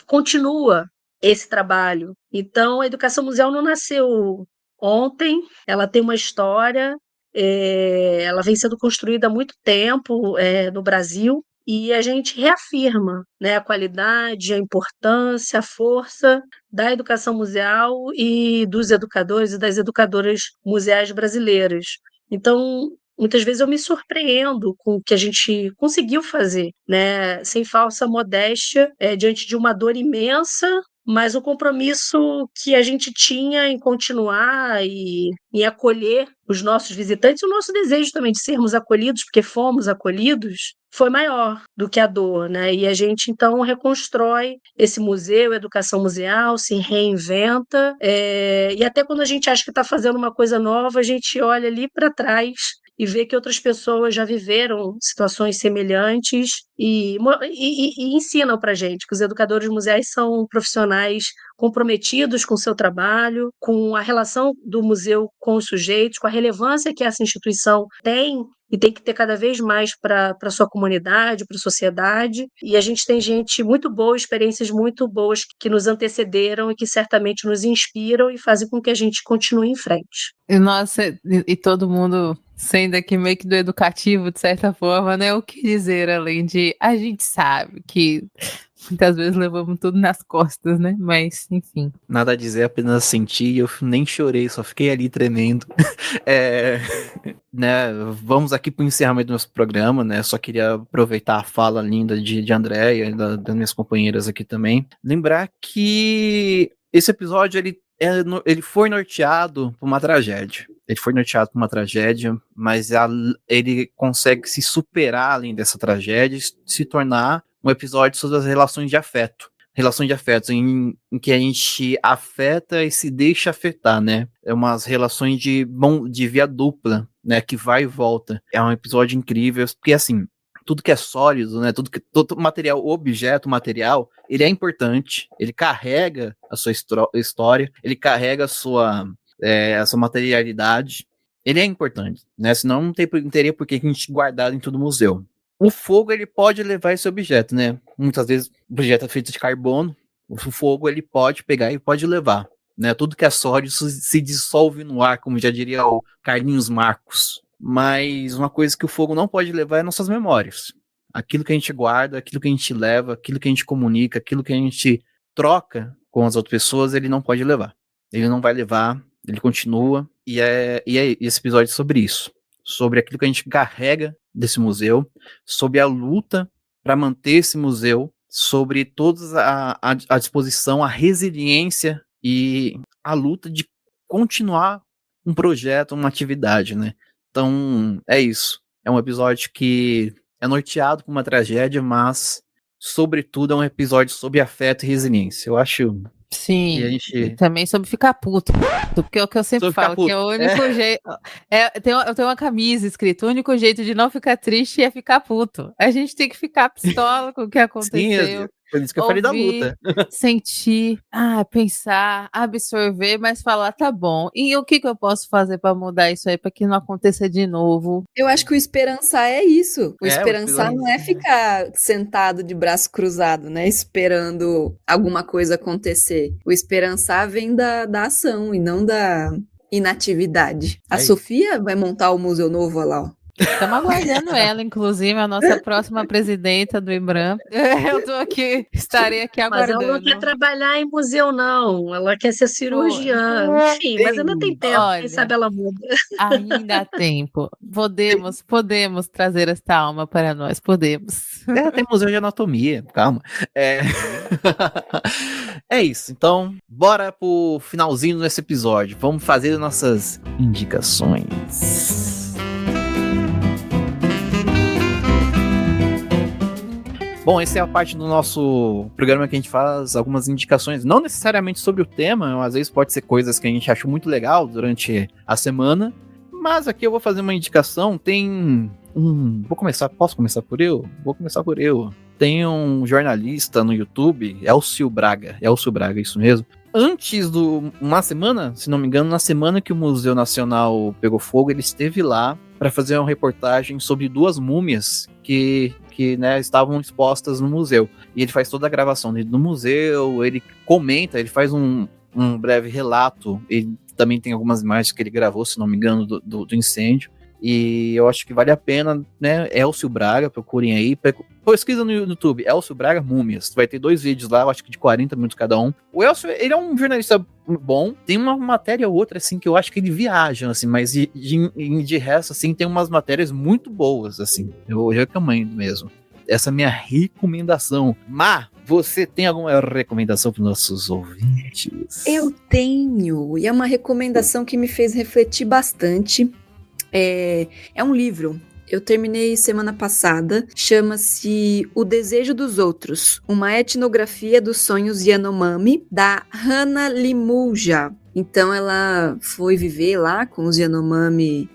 continua esse trabalho. Então, a educação museal não nasceu ontem, ela tem uma história, ela vem sendo construída há muito tempo no Brasil, e a gente reafirma, né, a qualidade, a importância, a força da educação museal e dos educadores e das educadoras museais brasileiras. Então, muitas vezes eu me surpreendo com o que a gente conseguiu fazer, né? Sem falsa modéstia, diante de uma dor imensa, mas o compromisso que a gente tinha em continuar e em acolher os nossos visitantes, o nosso desejo também de sermos acolhidos, porque fomos acolhidos, foi maior do que a dor, né? E a gente, então, reconstrói esse museu, educação museal, se reinventa, e até quando a gente acha que está fazendo uma coisa nova, a gente olha ali para trás e vê que outras pessoas já viveram situações semelhantes e ensinam para a gente que os educadores museais são profissionais comprometidos com o seu trabalho, com a relação do museu com os sujeitos, com a relevância que essa instituição tem e tem que ter cada vez mais para a sua comunidade, para a sociedade. E a gente tem gente muito boa, experiências muito boas que nos antecederam e que certamente nos inspiram e fazem com que a gente continue em frente. Nossa, e todo mundo sendo aqui meio que do educativo, de certa forma, né? O que dizer além de a gente sabe que muitas vezes levamos tudo nas costas, né? Mas, enfim. Nada a dizer, apenas senti, eu nem chorei, só fiquei ali tremendo. Né, vamos aqui para o encerramento do nosso programa, né? Só queria aproveitar a fala linda de Andréia e das minhas companheiras aqui também. Lembrar que esse episódio ele foi norteado por uma tragédia. Ele foi norteado por uma tragédia, mas ele consegue se superar além dessa tragédia e se tornar um episódio sobre as relações de afeto. Relações de afetos em que a gente afeta e se deixa afetar, né? É umas relações de via dupla, né? Que vai e volta. É um episódio incrível, porque assim, tudo que é sólido, né? Todo material, objeto, material, ele é importante, ele carrega a sua história, ele carrega a sua materialidade, ele é importante, né? Senão não teria por que a gente guardar dentro do museu. O fogo, ele pode levar esse objeto, né? Muitas vezes o objeto é feito de carbono, o fogo, ele pode pegar e pode levar, né? Tudo que é sólido se dissolve no ar, como já diria o Carlinhos Marcos. Mas uma coisa que o fogo não pode levar é nossas memórias. Aquilo que a gente guarda, aquilo que a gente leva, aquilo que a gente comunica, aquilo que a gente troca com as outras pessoas, ele não pode levar. Ele não vai levar, ele continua, e esse episódio é sobre isso. Sobre aquilo que a gente carrega desse museu, sobre a luta para manter esse museu, sobre toda a disposição, a resiliência e a luta de continuar um projeto, uma atividade, né? Então, é isso. É um episódio que é norteado por uma tragédia, mas, sobretudo, é um episódio sobre afeto e resiliência. Eu acho... Sim, e também sobre ficar puto, porque é o que eu sempre falo, que é o único jeito, eu tenho uma camisa escrita, o único jeito de não ficar triste é ficar puto, a gente tem que ficar pistola com o que aconteceu. Sim, por isso que eu falei da luta. Sentir, pensar, absorver, mas falar, tá bom, e o que eu posso fazer pra mudar isso aí, pra que não aconteça de novo? Eu acho que o esperançar é isso. O esperançar não é ficar sentado de braço cruzado, né, esperando alguma coisa acontecer. O esperançar vem da ação e não inatividade. A Aí. Sofia vai montar o museu novo lá, ó. Estamos aguardando ela, inclusive, a nossa próxima presidenta do IBRAM. Eu tô aqui, estarei aqui Mas aguardando. ela não quer trabalhar em museu, não. Ela quer ser cirurgiã. Enfim, mas ainda tem tempo. Olha, Quem sabe ela muda. ainda há tempo. Podemos trazer esta alma para nós, podemos. Tem museu de anatomia, calma. É isso, então, bora pro finalzinho desse episódio. Vamos fazer nossas indicações. Bom, essa é a parte do nosso programa que a gente faz algumas indicações, não necessariamente sobre o tema, às vezes pode ser coisas que a gente achou muito legal durante a semana, mas aqui eu vou fazer uma indicação, posso começar por eu? Vou começar por eu. Tem um jornalista no YouTube, Elcio Braga, isso mesmo. Antes uma semana, se não me engano, na semana que o Museu Nacional pegou fogo, ele esteve lá para fazer uma reportagem sobre 2 múmias que né, estavam expostas no museu. E ele faz toda a gravação dele no museu, ele comenta, ele faz um breve relato, ele também tem algumas imagens que ele gravou, se não me engano, do incêndio. E eu acho que vale a pena, né? Elcio Braga, procurem aí. Pesquisa no YouTube, Elcio Braga Múmias. Vai ter 2 vídeos lá, eu acho que de 40 minutos cada um. O Elcio, ele é um jornalista bom. Tem uma matéria ou outra, assim, que eu acho que ele viaja, assim. Mas de resto, assim, tem umas matérias muito boas, assim. Eu recomendo mesmo. Essa é a minha recomendação. Má, você tem alguma recomendação para os nossos ouvintes? Eu tenho. E é uma recomendação que me fez refletir bastante. É um livro, eu terminei semana passada, chama-se O Desejo dos Outros, uma etnografia dos sonhos Yanomami, da Hannah Limuja. Então ela foi viver lá com os Yanomami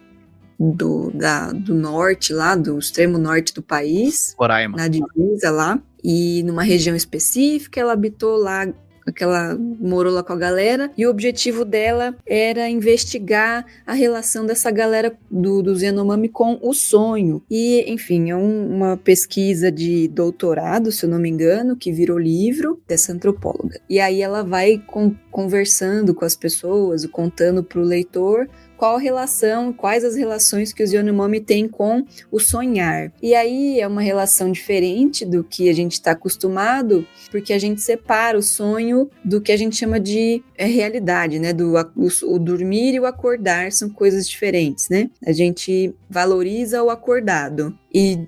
do norte, lá do extremo norte do país, Roraima. na divisa lá, e numa região específica, ela habitou lá, ela morou lá com a galera, e o objetivo dela era investigar a relação dessa galera dos Yanomami com o sonho. E, enfim, é uma pesquisa de doutorado, se eu não me engano, que virou livro dessa antropóloga. E aí ela vai conversando com as pessoas, contando para o leitor quais as relações que os Yanomami têm com o sonhar. E aí é uma relação diferente do que a gente está acostumado, porque a gente separa o sonho do que a gente chama de realidade, né? O dormir e o acordar são coisas diferentes, né? A gente valoriza o acordado e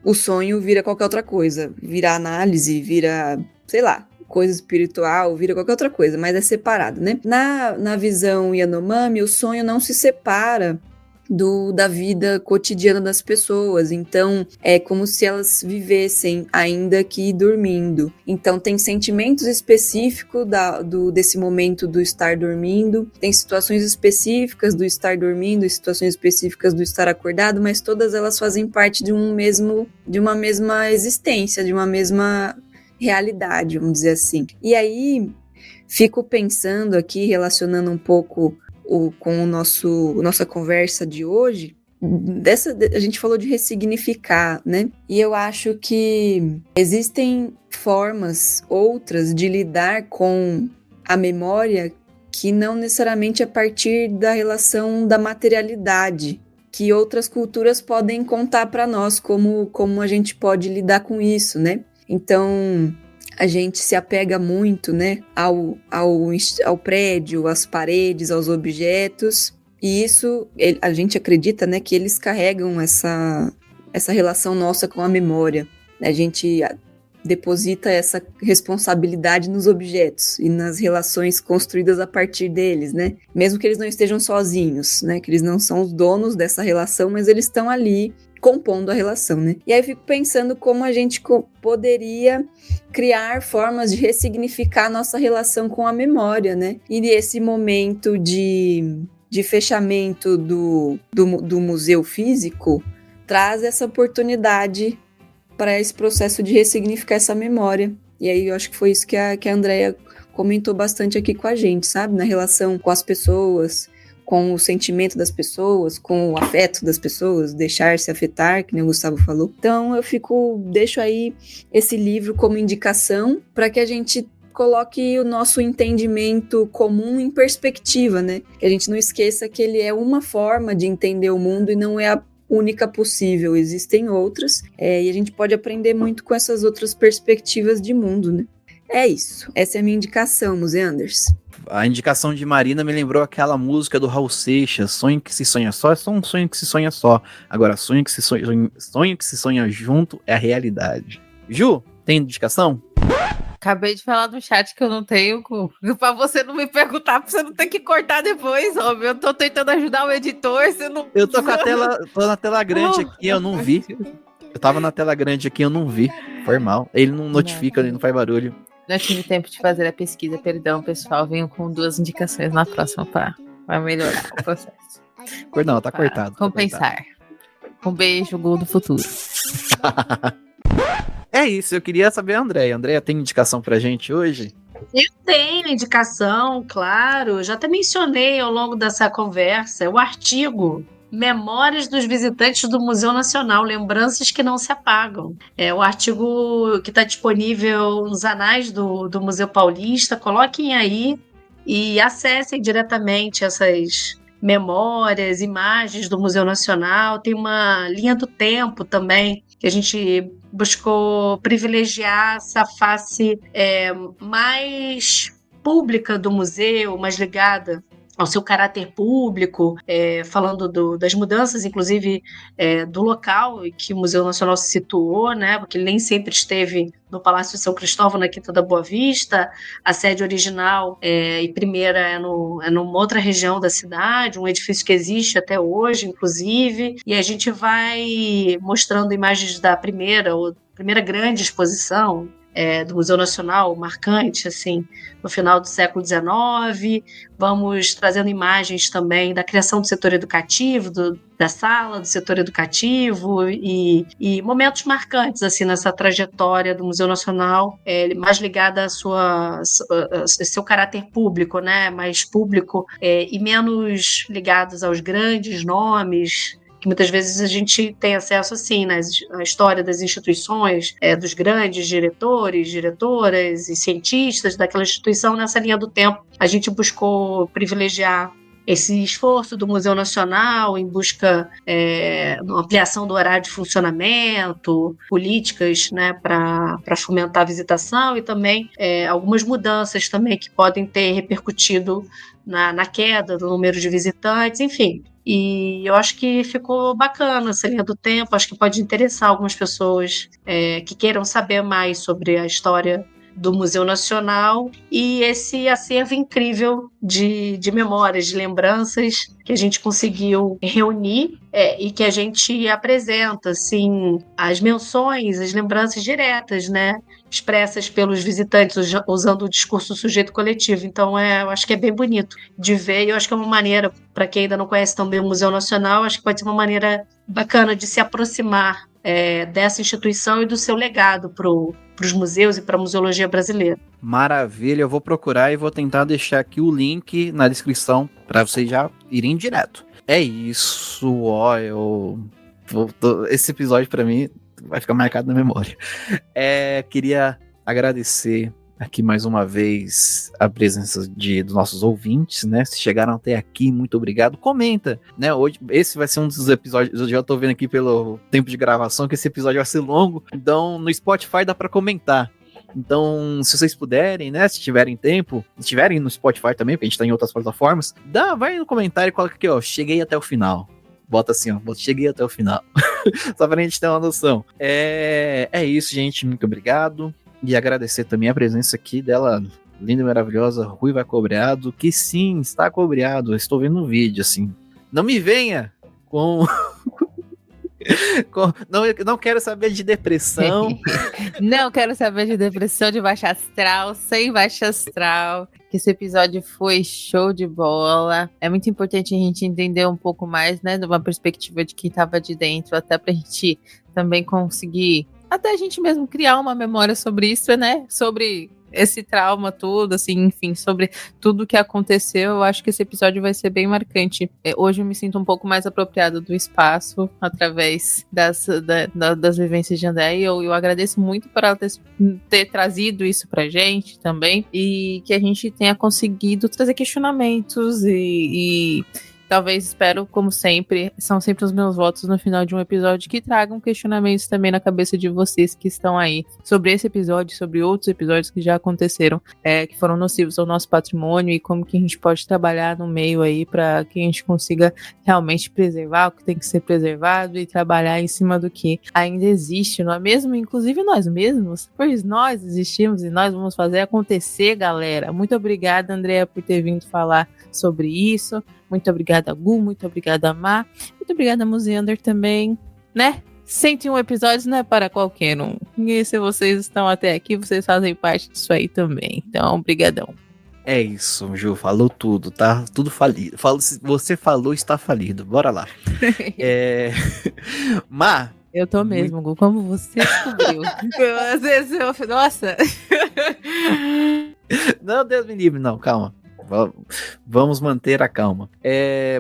o sonho vira qualquer outra coisa, vira análise, vira, sei lá, coisa espiritual, vira qualquer outra coisa, mas é separado, né? Na visão Yanomami, o sonho não se separa da vida cotidiana das pessoas, então é como se elas vivessem ainda que dormindo. Então tem sentimentos específicos desse momento do estar dormindo, tem situações específicas do estar dormindo, situações específicas do estar acordado, mas todas elas fazem parte de uma mesma existência, de uma mesma realidade, vamos dizer assim. E aí, fico pensando aqui, relacionando um pouco com nossa conversa de hoje, a gente falou de ressignificar, né? E eu acho que existem formas outras de lidar com a memória que não necessariamente a partir da relação da materialidade, que outras culturas podem contar para nós como a gente pode lidar com isso, né? Então, a gente se apega muito, né, ao prédio, às paredes, aos objetos, e isso, a gente acredita, né, que eles carregam essa relação nossa com a memória. A gente deposita essa responsabilidade nos objetos e nas relações construídas a partir deles, né? Mesmo que eles não estejam sozinhos, né, que eles não são os donos dessa relação, mas eles estão ali compondo a relação, né? E aí eu fico pensando como a gente poderia criar formas de ressignificar a nossa relação com a memória, né? E esse momento de fechamento do museu físico traz essa oportunidade para esse processo de ressignificar essa memória. E aí eu acho que foi isso que a Andrea comentou bastante aqui com a gente, sabe? Na relação com as pessoas, com o sentimento das pessoas, com o afeto das pessoas, deixar-se afetar, que nem o Gustavo falou. Então eu deixo aí esse livro como indicação para que a gente coloque o nosso entendimento comum em perspectiva, né? Que a gente não esqueça que ele é uma forma de entender o mundo e não é a única possível. Existem outras, e a gente pode aprender muito com essas outras perspectivas de mundo, né? É isso. Essa é a minha indicação, Museanders. A indicação de Marina me lembrou aquela música do Raul Seixas, sonho que se sonha só é só um sonho que se sonha só. Agora, sonho que se sonha junto é a realidade. Ju, tem indicação? Acabei de falar no chat que eu não tenho, pra você não me perguntar, pra você não ter que cortar depois, óbvio. Eu tô tentando ajudar o editor, você não... Eu tô na tela grande aqui, eu não vi. Eu tava na tela grande aqui, eu não vi. Foi mal. Ele não notifica, ele não faz barulho. Não tive tempo de fazer a pesquisa, perdão, pessoal. Venho com 2 indicações na próxima para melhorar o processo. Não, tá cortado. Compensar. Tá cortado. Um beijo, gol do futuro. É isso, eu queria saber, Andréia. Andréia, tem indicação pra gente hoje? Eu tenho indicação, claro. Já até mencionei ao longo dessa conversa. O artigo Memórias dos Visitantes do Museu Nacional, Lembranças que Não Se Apagam. É o artigo que está disponível nos anais do Museu Paulista. Coloquem aí e acessem diretamente essas memórias, imagens do Museu Nacional. Tem uma linha do tempo também, que a gente buscou privilegiar essa face mais pública do museu, mais ligada ao seu caráter público, falando das mudanças, inclusive, do local em que o Museu Nacional se situou, né, porque ele nem sempre esteve no Palácio de São Cristóvão, na Quinta da Boa Vista. A sede original e primeira é numa outra região da cidade, um edifício que existe até hoje, inclusive, e a gente vai mostrando imagens da primeira grande exposição do Museu Nacional, marcante, assim, no final do século XIX. Vamos trazendo imagens também da criação do setor educativo, da sala do setor educativo e momentos marcantes, assim, nessa trajetória do Museu Nacional, mais ligada a seu caráter público, né, mais público, e menos ligados aos grandes nomes, que muitas vezes a gente tem acesso, assim, na história das instituições, dos grandes diretores, diretoras e cientistas daquela instituição. Nessa linha do tempo, a gente buscou privilegiar esse esforço do Museu Nacional em busca de uma ampliação do horário de funcionamento, políticas, né, para fomentar a visitação, e também algumas mudanças também que podem ter repercutido na queda do número de visitantes, enfim. E eu acho que ficou bacana essa linha do tempo, acho que pode interessar algumas pessoas que queiram saber mais sobre a história do Museu Nacional e esse acervo incrível de memórias, de lembranças que a gente conseguiu reunir e que a gente apresenta, assim, as menções, as lembranças diretas, né, expressas pelos visitantes usando o discurso sujeito coletivo. Então, eu acho que é bem bonito de ver, e eu acho que é uma maneira, para quem ainda não conhece tão bem o Museu Nacional, acho que pode ser uma maneira bacana de se aproximar dessa instituição e do seu legado para os museus e para a museologia brasileira. Maravilha, eu vou procurar e vou tentar deixar aqui o link na descrição para vocês já irem direto. É isso, esse episódio para mim vai ficar marcado na memória. Queria agradecer aqui mais uma vez a presença dos nossos ouvintes, né? Se chegaram até aqui, muito obrigado. Comenta, né? Hoje, esse vai ser um dos episódios, eu já tô vendo aqui pelo tempo de gravação que esse episódio vai ser longo, então no Spotify dá para comentar. Então, se vocês puderem, né, se tiverem tempo, se estiverem no Spotify também, porque a gente tá em outras plataformas, vai no comentário e coloca aqui, ó, cheguei até o final. Bota assim, ó, cheguei até o final. Só pra gente ter uma noção. É isso, gente, muito obrigado. E agradecer também a presença aqui dela, linda e maravilhosa, Ruiva Cobreado, que sim, está cobreado. Estou vendo no vídeo, assim. Não me venha com... não quero saber de depressão. Não quero saber de depressão, de baixa astral, sem baixa astral. Que esse episódio foi show de bola. É muito importante a gente entender um pouco mais, né, de uma perspectiva de quem estava de dentro, até pra gente também conseguir, até a gente mesmo criar uma memória sobre isso, né, sobre esse trauma todo, assim, enfim, sobre tudo que aconteceu, eu acho que esse episódio vai ser bem marcante. Hoje eu me sinto um pouco mais apropriada do espaço através das vivências de André, e eu agradeço muito por ela ter trazido isso pra gente também, e que a gente tenha conseguido trazer questionamentos e talvez, espero, como sempre, são sempre os meus votos no final de um episódio, que tragam questionamentos também na cabeça de vocês que estão aí sobre esse episódio, sobre outros episódios que já aconteceram, que foram nocivos ao nosso patrimônio, e como que a gente pode trabalhar no meio aí para que a gente consiga realmente preservar o que tem que ser preservado e trabalhar em cima do que ainda existe, não é mesmo? Inclusive nós mesmos, pois nós existimos e nós vamos fazer acontecer, galera. Muito obrigada, Andrea, por ter vindo falar sobre isso. Muito obrigada, Gu. Muito obrigada, Má. Muito obrigada, Museander, também, né? 101 episódios não é para qualquer um. E se vocês estão até aqui, vocês fazem parte disso aí também. Então, brigadão. É isso, Ju, falou tudo, tá tudo falido. Você falou, está falido. Bora lá. Má. Eu tô mesmo, Gu, como você descobriu. Nossa. Não, Deus me livre, não, calma. Vamos manter a calma.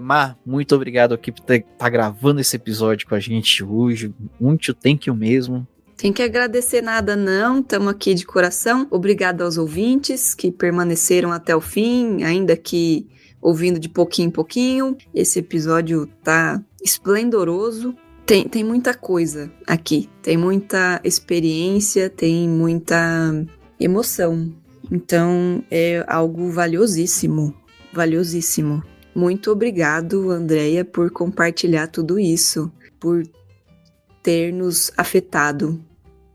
Má, muito obrigado aqui por estar gravando esse episódio com a gente hoje. Muito thank you mesmo. Tem que agradecer nada não, estamos aqui de coração. Obrigado aos ouvintes que permaneceram até o fim, ainda que ouvindo de pouquinho em pouquinho. Esse episódio tá esplendoroso. Tem muita coisa aqui, tem muita experiência, tem muita emoção. Então, é algo valiosíssimo, valiosíssimo. Muito obrigado, Andrea, por compartilhar tudo isso, por ter nos afetado.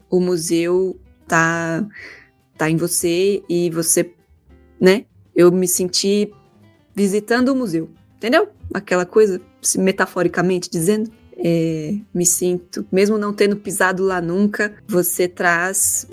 O museu tá em você e você, né? Eu me senti visitando o museu, entendeu? Aquela coisa, metaforicamente dizendo. Me sinto, mesmo não tendo pisado lá nunca, você traz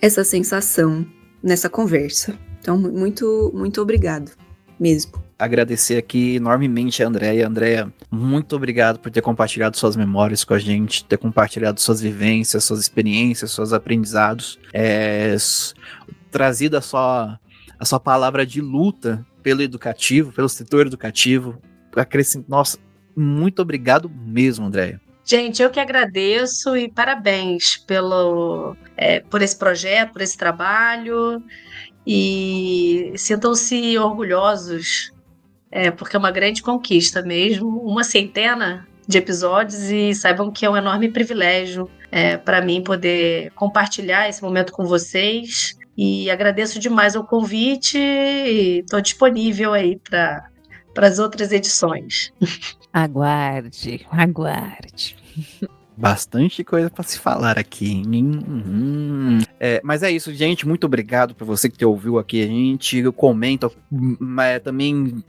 essa sensação nessa conversa. Então, muito, muito obrigado mesmo. Agradecer aqui enormemente a Andrea. Andrea, muito obrigado por ter compartilhado suas memórias com a gente, ter compartilhado suas vivências, suas experiências, seus aprendizados, trazido a sua palavra de luta pelo educativo, pelo setor educativo. Nossa, muito obrigado mesmo, Andrea. Gente, eu que agradeço e parabéns por esse projeto, por esse trabalho, e sintam-se orgulhosos, porque é uma grande conquista mesmo, uma centena de episódios, e saibam que é um enorme privilégio para mim poder compartilhar esse momento com vocês, e agradeço demais o convite e estou disponível aí para as outras edições. Aguarde. Bastante coisa para se falar aqui. Mas é isso, gente. Muito obrigado por você que ouviu aqui a gente. Comenta, também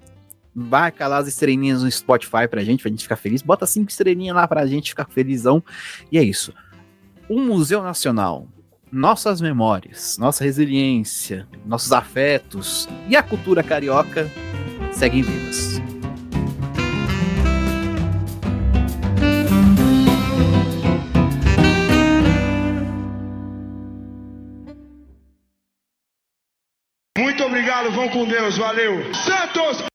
vai calar as estrelinhas no Spotify pra gente ficar feliz. Bota 5 estrelinhas lá pra gente ficar felizão. E é isso. O Museu Nacional, nossas memórias, nossa resiliência, nossos afetos e a cultura carioca seguem vivas. Muito obrigado, vão com Deus, valeu. Santos!